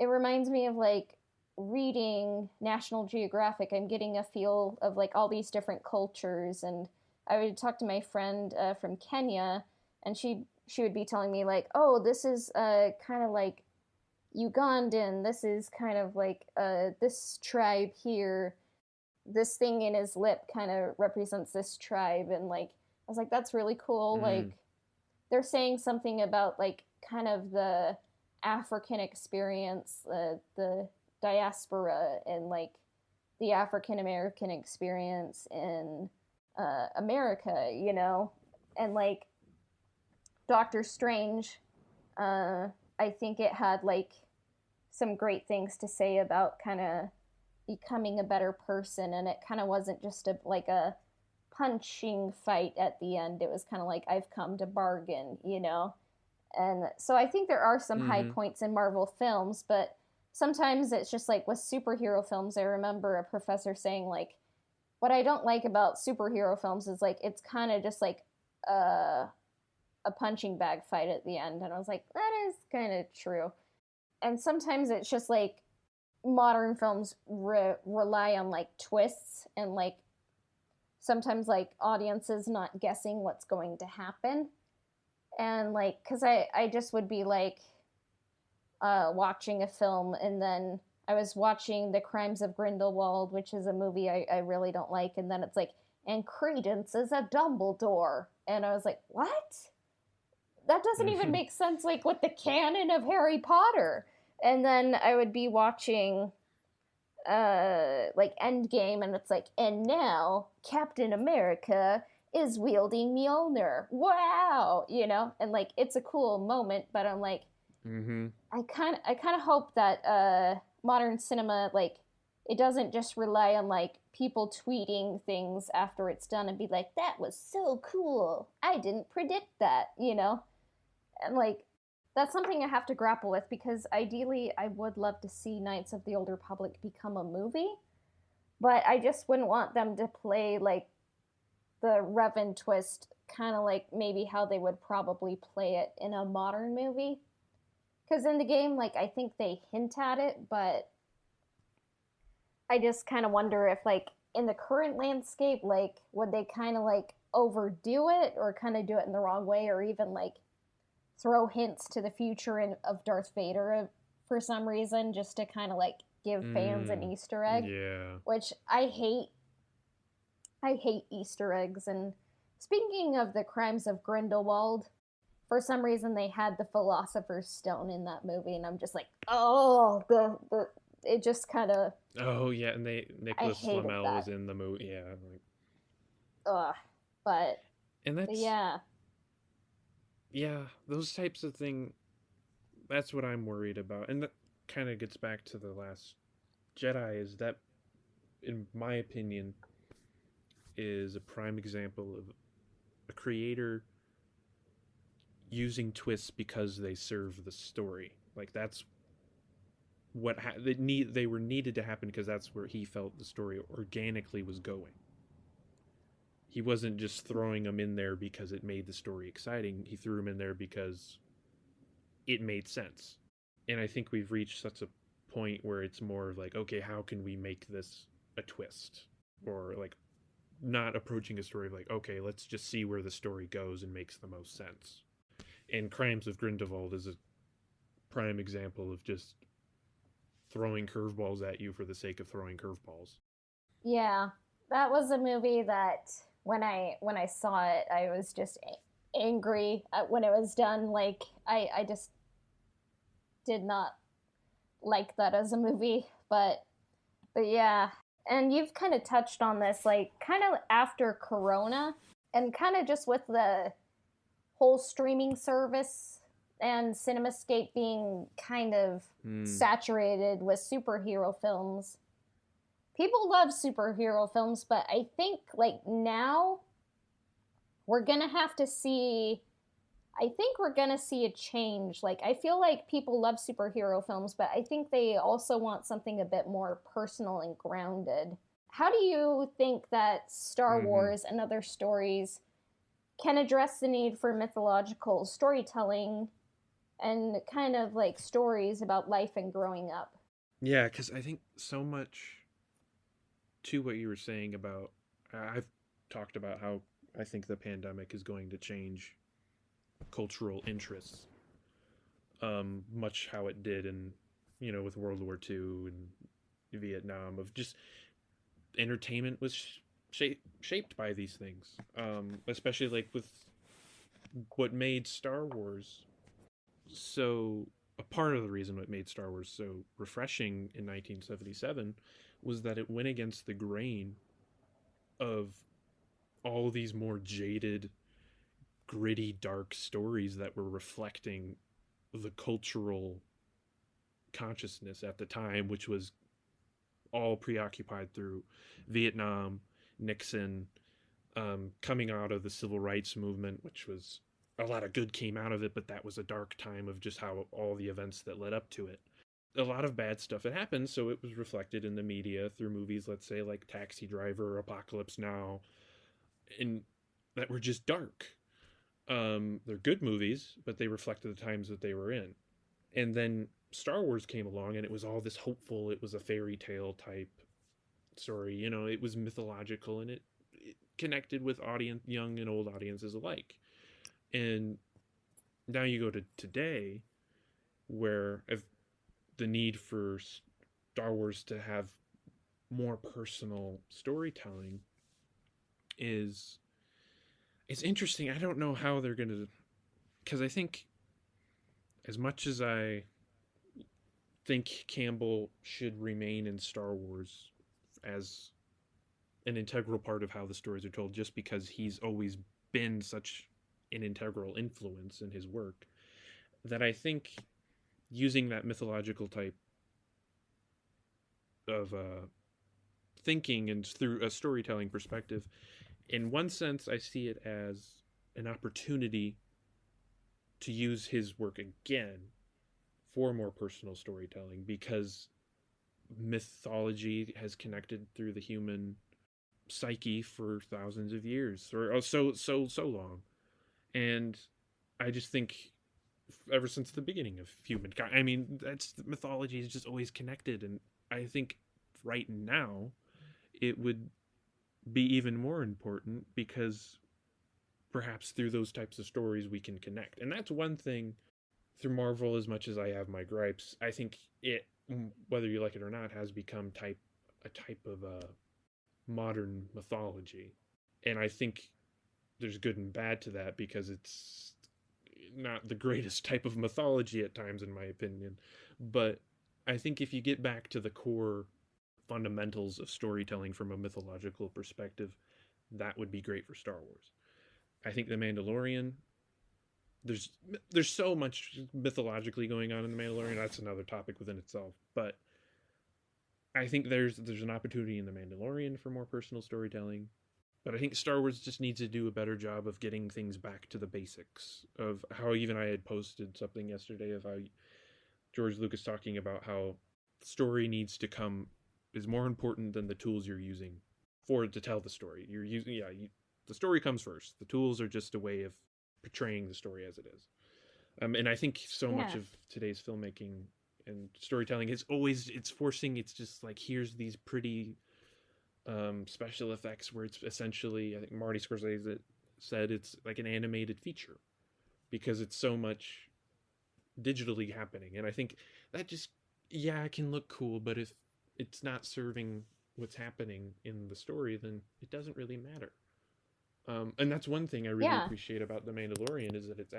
it reminds me of like reading National Geographic. I'm getting a feel of like all these different cultures. And I would talk to my friend from Kenya, and she would be telling me like, oh, this is kind of like Ugandan. This is kind of like this tribe here. This thing in his lip kind of represents this tribe. And like, I was like, that's really cool. Like, they're saying something about like kind of the African experience, the diaspora, and like the African American experience in America, and like Doctor Strange, I think it had like some great things to say about kind of becoming a better person, and it kind of wasn't just a punching fight at the end. It was kind of like, I've come to bargain, you know? And so I think there are some high Mm-hmm. points in Marvel films, but sometimes it's just like with superhero films, I remember a professor saying, like, what I don't like about superhero films is like it's kind of just like a punching bag fight at the end. And I was like, that is kind of true. And sometimes it's just like modern films rely on like twists and like sometimes like audiences not guessing what's going to happen. And like, because I just would be like watching a film, and then I was watching The Crimes of Grindelwald, which is a movie I really don't like, and then it's like, and Credence is a Dumbledore. And I was like, what? That doesn't even make sense, like, with the canon of Harry Potter. And then I would be watching like Endgame, and it's like, and now Captain America is wielding Mjolnir. Wow, you know, and like it's a cool moment, but I'm like, Mm-hmm. I kind of hope that modern cinema, like, it doesn't just rely on like people tweeting things after it's done and be like, that was so cool. I didn't predict that, you know, and like that's something I have to grapple with, because ideally I would love to see Knights of the Old Republic become a movie, but I just wouldn't want them to play like the Revan twist, kind of like maybe how they would probably play it in a modern movie. Because in the game, like, I think they hint at it, but I just kind of wonder if, like, in the current landscape, like, would they kind of like overdo it or kind of do it in the wrong way, or even like throw hints to the future of Darth Vader for some reason, just to kind of like give fans an Easter egg, Yeah. which I hate. I hate Easter eggs. And speaking of The Crimes of Grindelwald, for some reason they had the Philosopher's Stone in that movie, and I'm just like, oh, the it just kind of, Oh yeah, and I Nicholas hated Flamel that. was in the movie. Yeah, like, Ugh. But and that's yeah, yeah, those types of thing. That's what I'm worried about, and that kind of gets back to the Last Jedi. Is that, in my opinion, is a prime example of a creator using twists because they serve the story. Like that's what they were needed to happen, because that's where he felt the story organically was going. He wasn't just throwing them in there because it made the story exciting. He threw them in there because it made sense. And I think we've reached such a point where it's more like, okay, how can we make this a twist? Or like not approaching a story of like, okay, let's just see where the story goes and makes the most sense. And Crimes of Grindelwald is a prime example of just throwing curveballs at you for the sake of throwing curveballs. yeah, that was a movie that when I saw it, I was just angry at when it was done. Like, I just did not like that as a movie, but yeah. And you've kind of touched on this, like, kind of after Corona, and kind of just with the whole streaming service and CinemaScape being kind of saturated with superhero films. People love superhero films, but I think like now we're going to have to see I think we're going to see a change. Like, I feel like people love superhero films, but I think they also want something a bit more personal and grounded. How do you think that Star Wars and other stories can address the need for mythological storytelling and kind of like stories about life and growing up? Yeah, because I think so much to what you were saying about, I've talked about how I think the pandemic is going to change cultural interests, much how it did in, with World War II and Vietnam, of just entertainment was shaped by these things, especially like with what made Star Wars so, a part of the reason what made Star Wars so refreshing in 1977 was that it went against the grain of all these more jaded, gritty, dark stories that were reflecting the cultural consciousness at the time, which was all preoccupied through Vietnam, Nixon, coming out of the civil rights movement, which was a lot of good came out of it, but that was a dark time of just how all the events that led up to it. A lot of bad stuff had happened, so it was reflected in the media through movies, let's say like Taxi Driver or Apocalypse Now, and that were just dark. They're good movies, but they reflected the times that they were in. And then Star Wars came along, and it was all this hopeful. It was a fairy tale type story. You know, it was mythological, and it connected with audience, young and old audiences alike. And now you go to today, where the need for Star Wars to have more personal storytelling is, it's interesting. I don't know how they're going to, because I think as much as I think Campbell should remain in Star Wars as an integral part of how the stories are told, just because he's always been such an integral influence in his work, that I think using that mythological type of thinking and through a storytelling perspective, in one sense, I see it as an opportunity to use his work again for more personal storytelling, because mythology has connected through the human psyche for thousands of years, or so long. And I just think ever since the beginning of humankind, I mean, that's, mythology is just always connected. And I think right now it would be even more important, because perhaps through those types of stories we can connect. And that's one thing through Marvel, as much as I have my gripes, I think it, whether you like it or not, has become a type of modern mythology. And I think there's good and bad to that, because it's not the greatest type of mythology at times, in my opinion. But I think if you get back to the core fundamentals of storytelling from a mythological perspective, that would be great for Star Wars. I think The Mandalorian, there's so much mythologically going on in The Mandalorian. That's another topic within itself. But I think there's an opportunity in The Mandalorian for more personal storytelling. But I think Star Wars just needs to do a better job of getting things back to the basics of how, even I had posted something yesterday of how George Lucas talking about how story needs to come, is more important than the tools you're using for it to tell the story. You're using, the story comes first. The tools are just a way of portraying the story as it is. And I think so much of today's filmmaking and storytelling is always, it's just like, here's these pretty special effects where it's essentially, I think Marty Scorsese said, it's like an animated feature, because it's so much digitally happening. And I think that just, it can look cool, but if it's not serving what's happening in the story, then it doesn't really matter. And that's one thing I really appreciate about The Mandalorian, is that it's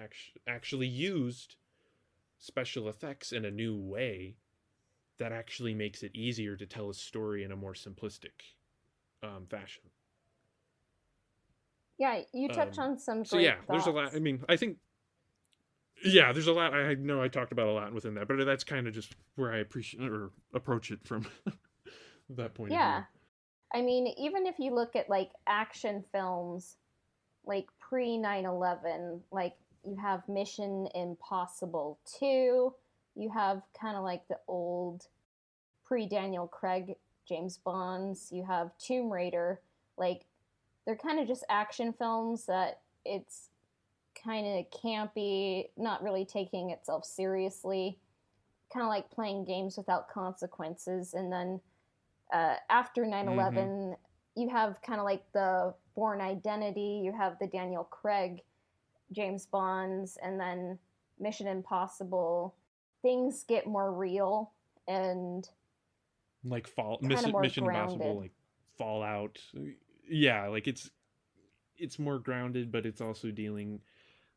actually used special effects in a new way that actually makes it easier to tell a story in a more simplistic fashion. Yeah, you touch on some great thoughts. There's a lot. I mean, I think, there's a lot. I know I talked about a lot within that, but that's kind of just where I appreciate or approach it from that point of view. I mean, even if you look at like action films, like pre 9/11, like you have Mission Impossible 2, you have kind of like the old pre Daniel Craig James Bonds, you have Tomb Raider. Like, they're kind of just action films that it's kind of campy, not really taking itself seriously, kind of like playing games without consequences. And then after 9/11, you have kind of like the Bourne Identity, you have the Daniel Craig James Bonds, and then Mission Impossible. Things get more real and like Mission Impossible, like Fallout. Like it's more grounded, but it's also dealing,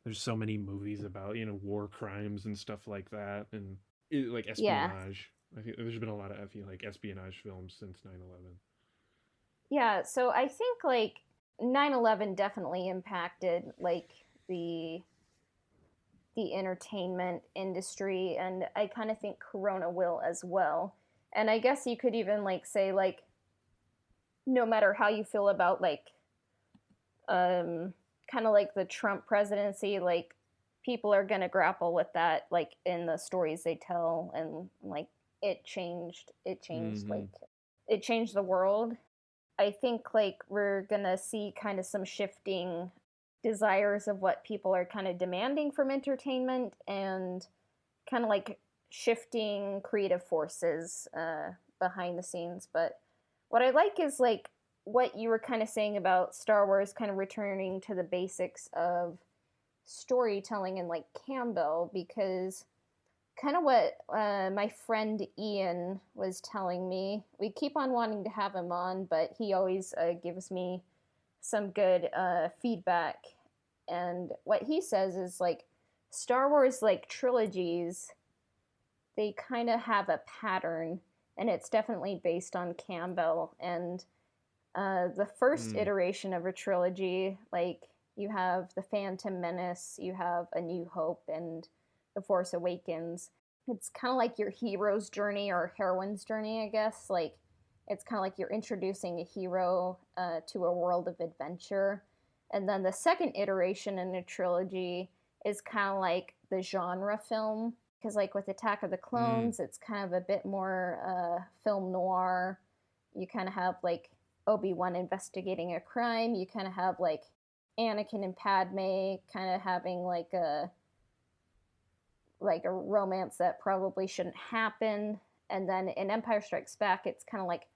there's so many movies about, war crimes and stuff like that, and like espionage. I think there's been a lot of like espionage films since 9/11. Yeah, so I think like 9/11 definitely impacted like the entertainment industry, and I kind of think Corona will as well, And I guess you could even like say like no matter how you feel about like kind of like the Trump presidency, like people are going to grapple with that like in the stories they tell, and like it changed Mm-hmm. like it changed the world. I think like we're going to see kind of some shifting desires of what people are kind of demanding from entertainment, and kind of like shifting creative forces behind the scenes. But what I like is like what you were kind of saying about Star Wars kind of returning to the basics of storytelling and like Campbell, because kind of what my friend Ian was telling me. We keep on wanting to have him on, but he always gives me some good feedback. And what he says is like Star Wars like trilogies, they kind of have a pattern, and it's definitely based on Campbell. And the first Mm. iteration of a trilogy, like you have The Phantom Menace, you have A New Hope, and The Force Awakens. It's kind of like your hero's journey or heroine's journey, I guess. Like it's kind of like you're introducing a hero to a world of adventure. And then the second iteration in a trilogy is kind of like the genre film, because like with Attack of the Mm. Clones, it's kind of a bit more film noir. You kind of have like Obi-Wan investigating a crime. You kind of have like Anakin and Padme kind of having like a romance that probably shouldn't happen. And then in Empire Strikes Back, it's kind of like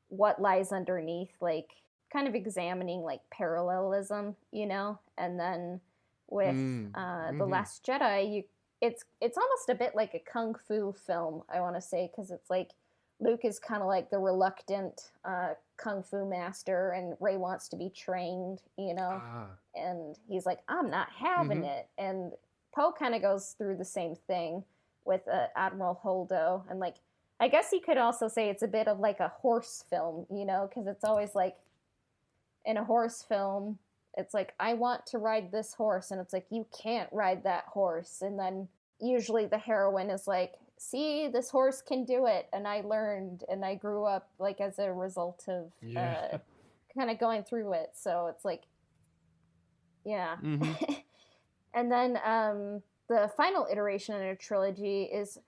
what lies underneath, like kind of examining like parallelism, you know. And then with Mm. The Mm-hmm. Last Jedi, it's almost a bit like a kung fu film, I want to say, because it's like Luke is kind of like the reluctant kung fu master, and Ray wants to be trained, you know, Ah. and he's like, I'm not having Mm-hmm. it. And Poe kind of goes through the same thing with Admiral Holdo, and like I guess you could also say it's a bit of like a horse film, you know, because it's always like in a horse film, it's like, I want to ride this horse, and it's like, you can't ride that horse. And then usually the heroine is like, see, this horse can do it, and I learned, and I grew up like as a result of Yeah. kind of going through it. So it's like, yeah. Mm-hmm. And then the final iteration in a trilogy is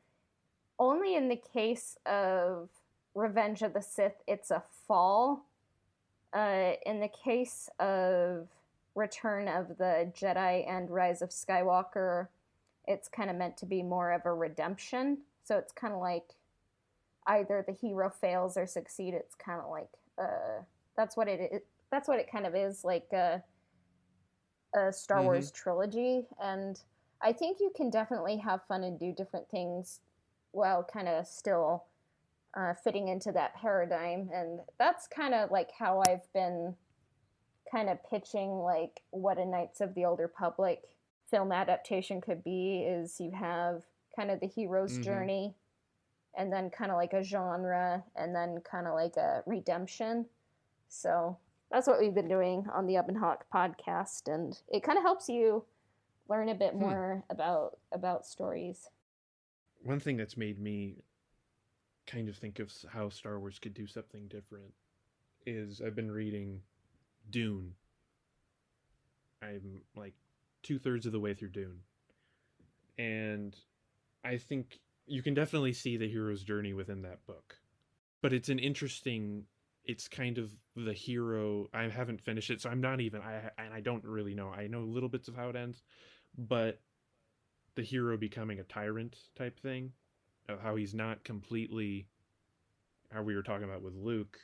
only in the case of Revenge of the Sith, it's a fall. In the case of Return of the Jedi and Rise of Skywalker, it's kind of meant to be more of a redemption. So it's kind of like either the hero fails or succeed. It's kind of like that's what it is. That's what it kind of is, like a Star Mm-hmm. Wars trilogy. And I think you can definitely have fun and do different things while kind of still fitting into that paradigm. And that's kind of like how I've been kind of pitching like what a Knights of the Old Republic film adaptation could be. Is you have kind of the hero's Mm-hmm. journey, and then kind of like a genre, and then kind of like a redemption. So that's what we've been doing on the Up and Hawk podcast, and it kind of helps you learn a bit Hmm. more about stories. One thing that's made me kind of think of how Star Wars could do something different is I've been reading Dune. I'm like 2/3 of the way through Dune, and I think you can definitely see the hero's journey within that book. But it's an interesting. It's kind of the hero. I haven't finished it, so I'm not even. I don't really know. I know little bits of how it ends, but the hero becoming a tyrant type thing, of how he's not completely how we were talking about with Luke.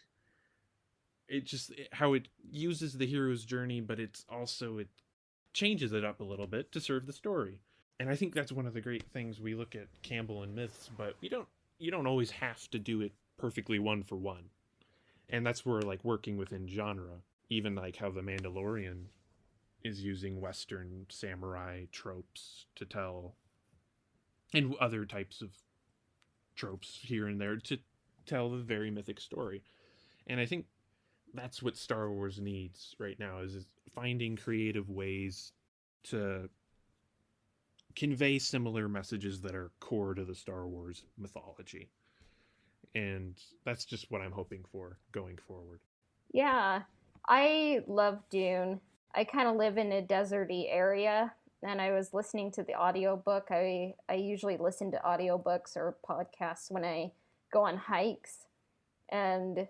How it uses the hero's journey, but it's also it changes it up a little bit to serve the story. And I think that's one of the great things we look at Campbell and myths, but you don't always have to do it perfectly one for one. And that's where like working within genre, even like how the Mandalorian is using Western samurai tropes to tell, and other types of tropes here and there to tell the very mythic story. And I think that's what Star Wars needs right now is finding creative ways to convey similar messages that are core to the Star Wars mythology. and that's just what I'm hoping for going forward. Yeah, I love Dune. I kind of live in a deserty area, and I was listening to the audiobook. I usually listen to audiobooks or podcasts when I go on hikes. And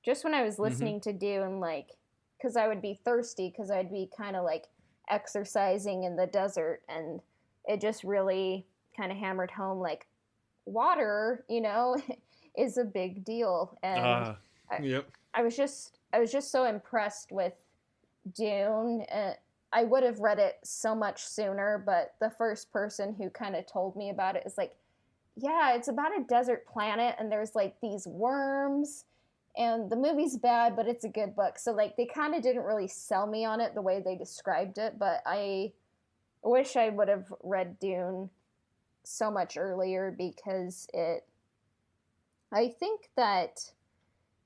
just when I was Mm-hmm. listening to Dune, like, because I would be thirsty, because I'd be kind of like exercising in the desert, and it just really kind of hammered home, like, water, is a big deal. And Ah, I, yep. I was just so impressed with Dune. I would have read it so much sooner, but the first person who kind of told me about it is like, yeah, it's about a desert planet, and there's like these worms, and the movie's bad, but it's a good book. So like they kind of didn't really sell me on it the way they described it, but I wish I would have read Dune so much earlier, because I think that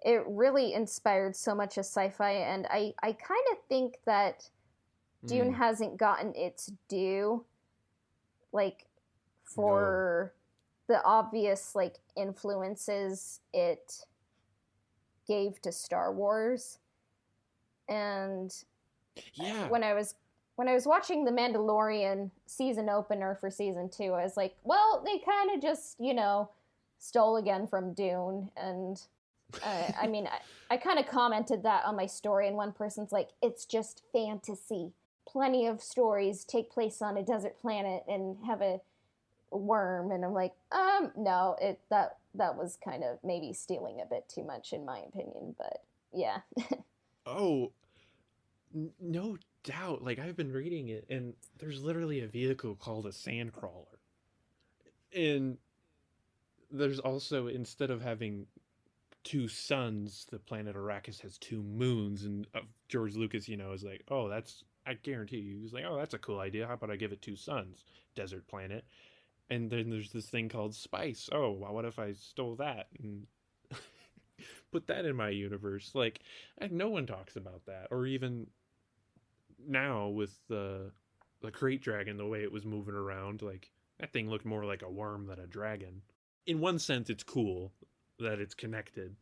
it really inspired so much of sci-fi, and I kind of think that Dune Mm, hasn't gotten its due, like, no. for the obvious like influences it gave to Star Wars. And Yeah. when I was when I was watching The Mandalorian season opener for season 2, I was like, well, they kind of just, stole again from Dune. And I mean, I kind of commented that on my story, and one person's like, it's just fantasy. Plenty of stories take place on a desert planet and have a worm. And I'm like, no, that was kind of maybe stealing a bit too much in my opinion, but yeah. Oh, no doubt. Like, I've been reading it, and there's literally a vehicle called a sandcrawler. And there's also, instead of having two suns, the planet Arrakis has two moons. And George Lucas, is like, oh, I guarantee you, he's like, oh, that's a cool idea. How about I give it two suns? Desert planet. And then there's this thing called spice. Oh, well, what if I stole that and put that in my universe? Like, no one talks about that. Or even now with the crate dragon, the way it was moving around, like that thing looked more like a worm than a dragon. In one sense, it's cool that it's connected.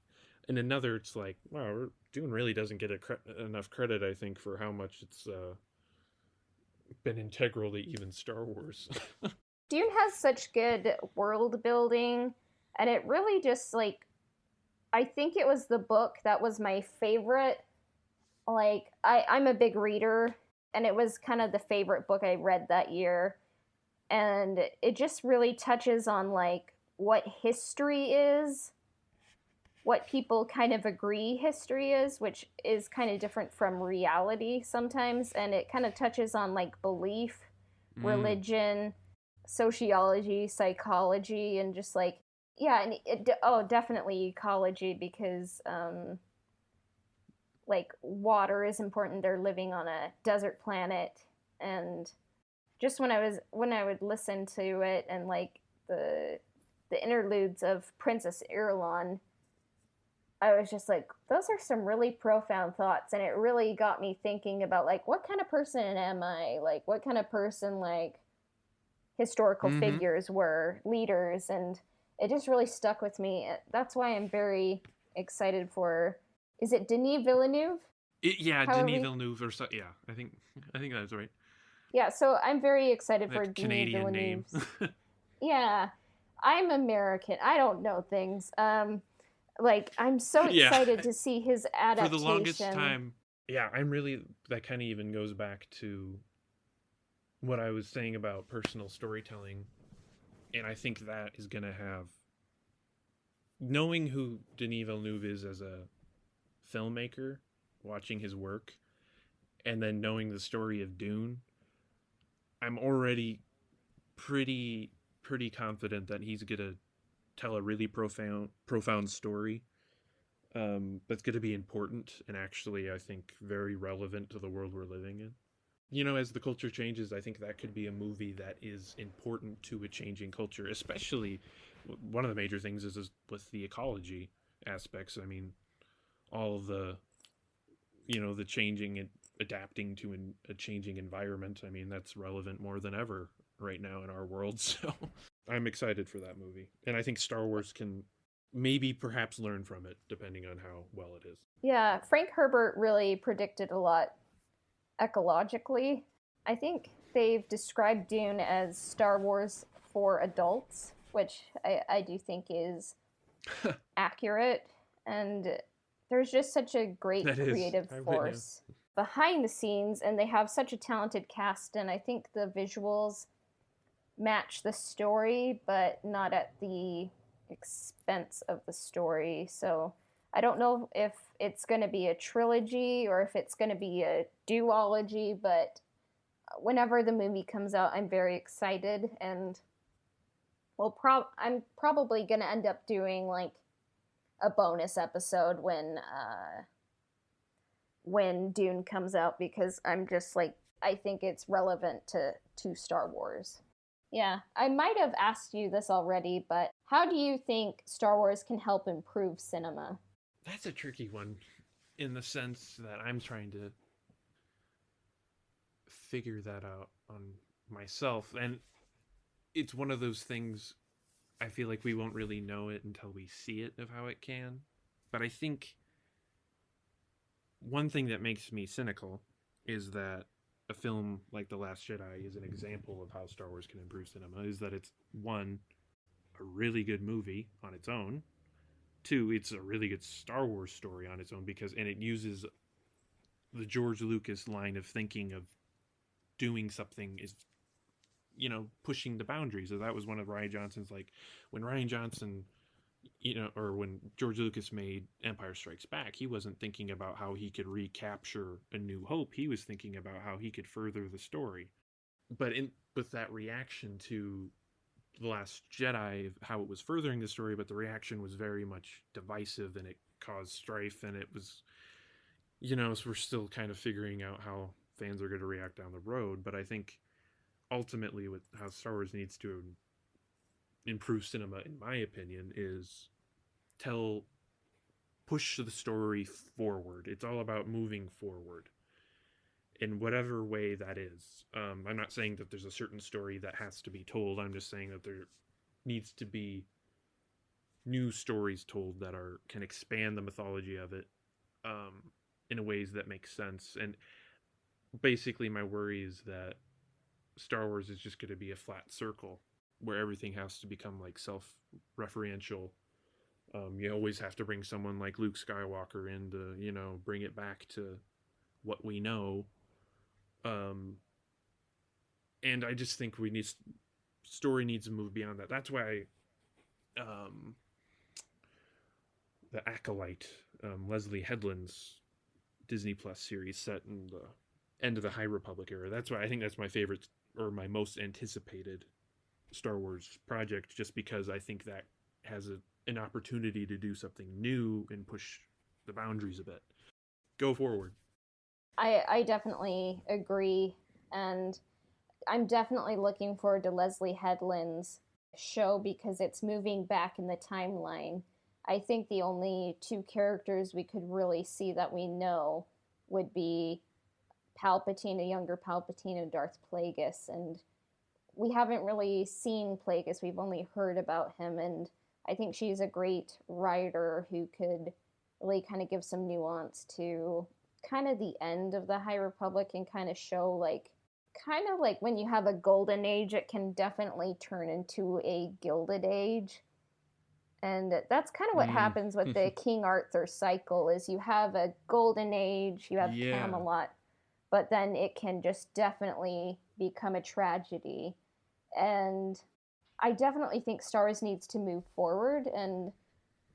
In another, it's like, wow, Dune really doesn't get enough credit, I think, for how much it's been integral to even Star Wars. Dune has such good world building, and it really just like, I think it was the book that was my favorite. Like, I'm a big reader, and it was kind of the favorite book I read that year. And it just really touches on like what history is, what people kind of agree history is, which is kind of different from reality sometimes. And it kind of touches on like belief, Mm. religion, sociology, psychology, and just like, yeah, and definitely ecology, because like water is important. They're living on a desert planet. And just when I would listen to it, and like the interludes of Princess Irulan, I was just like, those are some really profound thoughts, and it really got me thinking about like, what kind of person am I? Like, what kind of person, like, historical Mm-hmm. figures were leaders, and it just really stuck with me. That's why I'm very excited for. Is it Denis Villeneuve? Yeah, However, Denis Villeneuve or so. Yeah, I think that's right. yeah. So I'm very excited for That Denis Canadian name. Villeneuve's. Yeah, I'm American. I don't know things. Like, I'm so Yeah, excited to see his for the longest adaptation. time. Yeah, I'm really. That kind of even goes back to what I was saying about personal storytelling, and I think that is going to have, knowing who Denis Villeneuve is as a filmmaker, watching his work, and then knowing the story of Dune, I'm already pretty confident that he's gonna tell a really profound story, that's gonna be important and actually, I think, very relevant to the world we're living in. As the culture changes, I think that could be a movie that is important to a changing culture. Especially, one of the major things is with the ecology aspects. I mean, all of the changing and adapting to a changing environment. I mean, that's relevant more than ever right now in our world. So I'm excited for that movie, and I think Star Wars can. maybe perhaps learn from it, depending on how well it is. Yeah, Frank Herbert really predicted a lot ecologically. I think they've described Dune as Star Wars for adults, which I do think is accurate. And there's just such a great That is, creative yeah. force behind the scenes, and they have such a talented cast. And I think the visuals match the story, but not at the expense of the story. So I don't know if it's going to be a trilogy or if it's going to be a duology, but whenever the movie comes out, I'm very excited, and I'm probably going to end up doing like a bonus episode when Dune comes out, because I'm just like, I think it's relevant to Star Wars. Yeah, I might have asked you this already, but how do you think Star Wars can help improve cinema? That's a tricky one in the sense that I'm trying to figure that out on myself. And it's one of those things I feel like we won't really know it until we see it of how it can. But I think one thing that makes me cynical is that a film like The Last Jedi is an example of how Star Wars can improve cinema, is that it's, one, a really good movie on its own. Two, it's a really good Star Wars story on its own, and it uses the George Lucas line of thinking of doing something is, pushing the boundaries. So that was one of Rian Johnson's, like, when Rian Johnson, or when George Lucas made Empire Strikes Back, he wasn't thinking about how he could recapture A New Hope. He was thinking about how he could further the story. But with that reaction to The Last Jedi, how it was furthering the story, but the reaction was very much divisive, and it caused strife, and it was, so we're still kind of figuring out how fans are going to react down the road. But I think ultimately, with how Star Wars needs to improve cinema, in my opinion, is push the story forward. It's all about moving forward in whatever way that is. I'm not saying that there's a certain story that has to be told. I'm just saying that there needs to be new stories told that can expand the mythology of it in ways that make sense. And basically, my worry is that Star Wars is just going to be a flat circle where everything has to become like self-referential. You always have to bring someone like Luke Skywalker in to, bring it back to what we know. And I just think story needs to move beyond that. That's why the Acolyte, Leslie Headland's Disney Plus series set in the end of the High Republic era. That's why I think that's my favorite, or my most anticipated Star Wars project, just because I think that has an opportunity to do something new and push the boundaries a bit. Go forward. I definitely agree, and I'm definitely looking forward to Leslie Headland's show because it's moving back in the timeline. I think the only two characters we could really see that we know would be Palpatine, a younger Palpatine, and Darth Plagueis. And we haven't really seen Plagueis, we've only heard about him. And I think she's a great writer who could really kind of give some nuance to kind of the end of the High Republic and kind of show like when you have a golden age, it can definitely turn into a gilded age. And that's kind of what happens with the King Arthur cycle is you have a golden age, you have Camelot, but then it can just definitely become a tragedy. And I definitely think Star Wars needs to move forward, and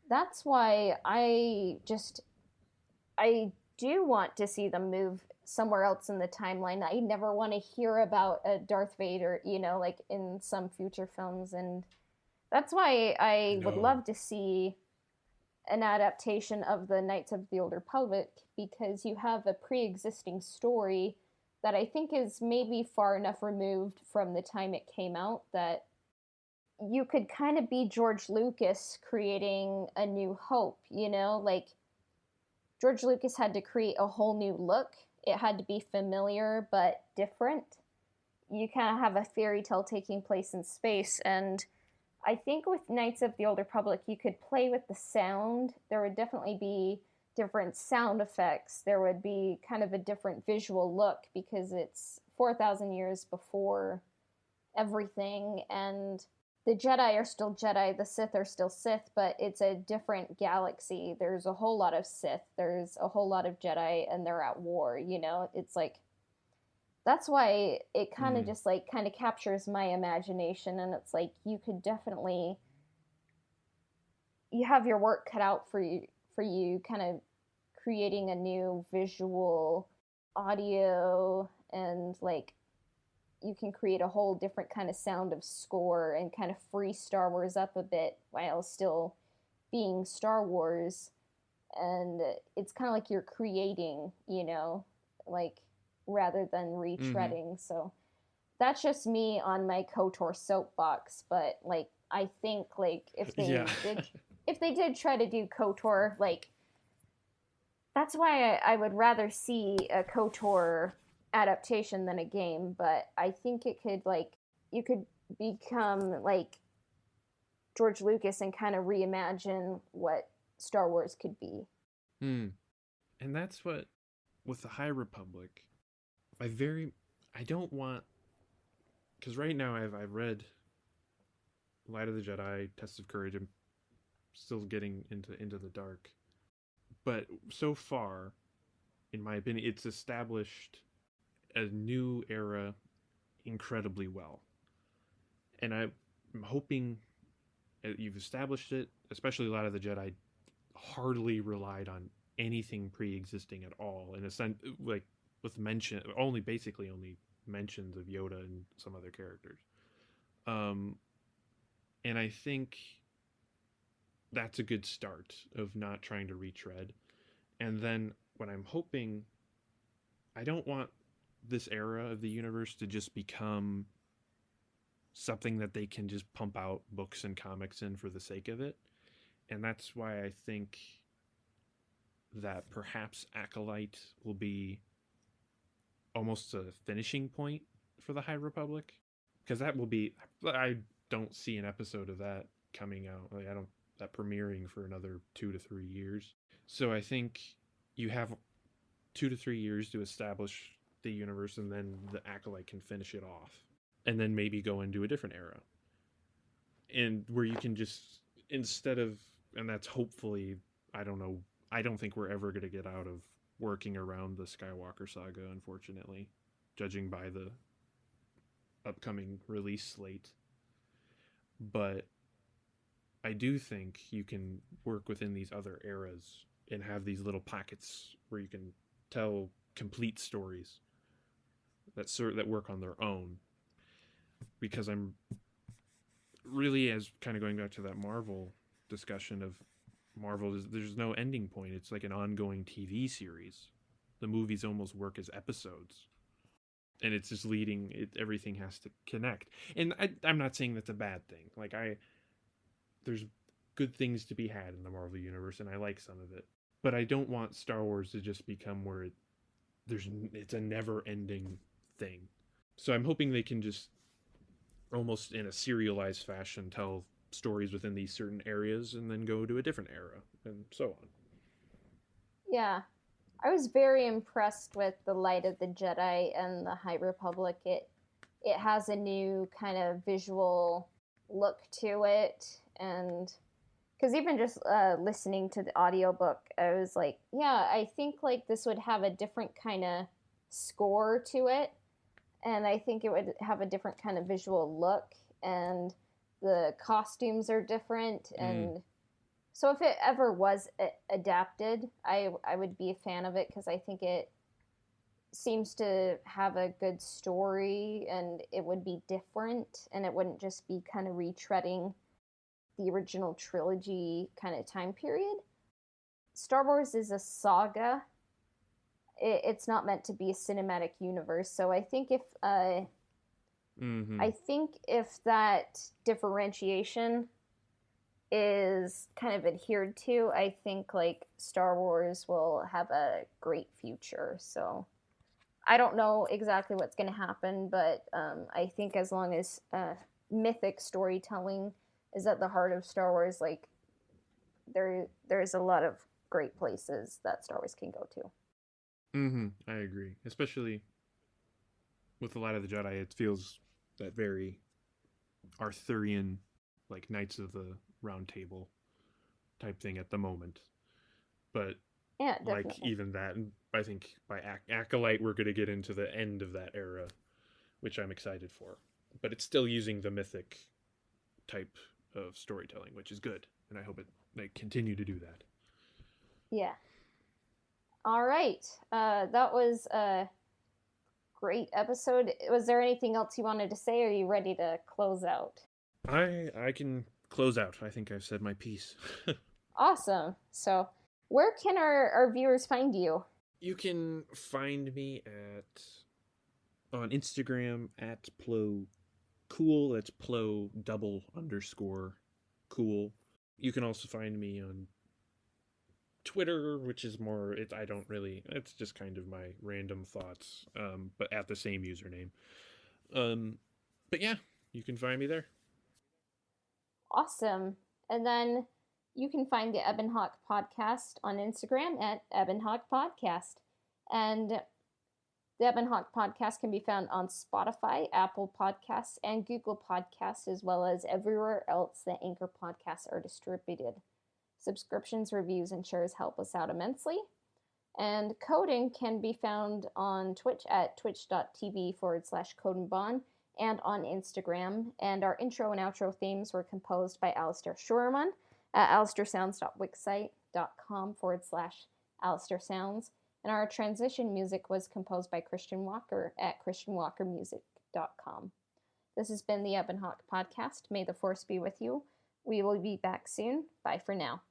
that's why I do want to see them move somewhere else in the timeline. I never want to hear about a Darth Vader, like in some future films. And that's why I would love to see an adaptation of the Knights of the Old Republic, because you have a pre-existing story that I think is maybe far enough removed from the time it came out that you could kind of be George Lucas creating A New Hope, like George Lucas had to create a whole new look. It had to be familiar but different. You kind of have a fairy tale taking place in space, and I think with Knights of the Old Republic, you could play with the sound. There would definitely be different sound effects. There would be kind of a different visual look because it's 4,000 years before everything, and the Jedi are still Jedi, the Sith are still Sith, but it's a different galaxy. There's a whole lot of Sith, there's a whole lot of Jedi, and they're at war, you know? It's like, that's why it kind of just like kind of captures my imagination, and it's like you could definitely, you have your work cut out for you kind of creating a new visual audio, and like you can create a whole different kind of sound of score and kind of free Star Wars up a bit while still being Star Wars. And it's kind of like you're creating, you know, like rather than retreading. So that's just me on my KOTOR soapbox. But like, I think like if they did try to do KOTOR, like that's why I would rather see a KOTOR adaptation than a game. But I think it could like, you could become like George Lucas and kind of reimagine what Star Wars could be. And that's what, with the High Republic, I don't want, because right now I've read Light of the Jedi, Test of Courage. I'm still getting into the dark, but so far, in my opinion, it's established a new era incredibly well, and I'm hoping you've established it. Especially Light of the Jedi hardly relied on anything pre-existing at all, in a sense, like with basically only mentions of Yoda and some other characters. And I think that's a good start of not trying to retread. And then what I'm hoping, I don't want this era of the universe to just become something that they can just pump out books and comics in for the sake of it. And that's why I think that perhaps Acolyte will be almost a finishing point for the High Republic, because that will be, I don't see an episode of that coming out. Like, I don't, that premiering for another 2 to 3 years. So I think you have 2 to 3 years to establish the universe, and then the Acolyte can finish it off, and then maybe go into a different era, and where you can just, instead of, and that's hopefully, I don't know, I don't think we're ever going to get out of working around the Skywalker saga, unfortunately, judging by the upcoming release slate. But I do think you can work within these other eras and have these little pockets where you can tell complete stories that work on their own. Because I'm really, as kind of going back to that Marvel discussion of Marvel, there's no ending point. It's like an ongoing TV series. The movies almost work as episodes, and it's just everything has to connect. And I'm not saying that's a bad thing. Like, there's good things to be had in the Marvel universe, and I like some of it. But I don't want Star Wars to just become where it's a never-ending thing. So I'm hoping they can just, almost in a serialized fashion, tell stories within these certain areas and then go to a different era, and so on. Yeah. I was very impressed with the Light of the Jedi and the High Republic. It has a new kind of visual look to it, and because even just listening to the audiobook, I was like, yeah, I think like this would have a different kind of score to it, and I think it would have a different kind of visual look, and the costumes are different. And so if it ever was adapted, I would be a fan of it, because I think it seems to have a good story, and it would be different, and it wouldn't just be kind of retreading the original trilogy kind of time period. Star Wars is a saga. It's not meant to be a cinematic universe. So I think if that differentiation is kind of adhered to, I think like Star Wars will have a great future. So I don't know exactly what's going to happen, but I think as long as mythic storytelling is at the heart of Star Wars. Like, there's a lot of great places that Star Wars can go to. I agree. Especially with a lot of the Jedi, it feels that very Arthurian, like Knights of the Round Table type thing at the moment. But Yeah, like definitely. even that, I think by Acolyte we're going to get into the end of that era, which I'm excited for. But it's still using the mythic type of storytelling, which is good, and I hope they continue to do that. Yeah. All right. That was a great episode. Was there anything else you wanted to say, or are you ready to close out? I can close out. I think I've said my piece. Awesome. So, where can our viewers find you? You can find me on Instagram at Plo Cool. That's Plo __ cool. You can also find me on Twitter, which is more it's just kind of my random thoughts, but at the same username. But yeah, you can find me there. Awesome. And then you can find the Ebonhawk podcast on Instagram at Ebonhawk Podcast. And the Ebonhawk podcast can be found on Spotify, Apple Podcasts, and Google Podcasts, as well as everywhere else that Anchor podcasts are distributed. Subscriptions, reviews, and shares help us out immensely. And coding can be found on Twitch at twitch.tv/codandbon and on Instagram. And our intro and outro themes were composed by Alistair Schurman at alistairsounds.wixsite.com/alistairsounds. And our transition music was composed by Christian Walker at christianwalkermusic.com. This has been the Ebonhawk Podcast. May the Force be with you. We will be back soon. Bye for now.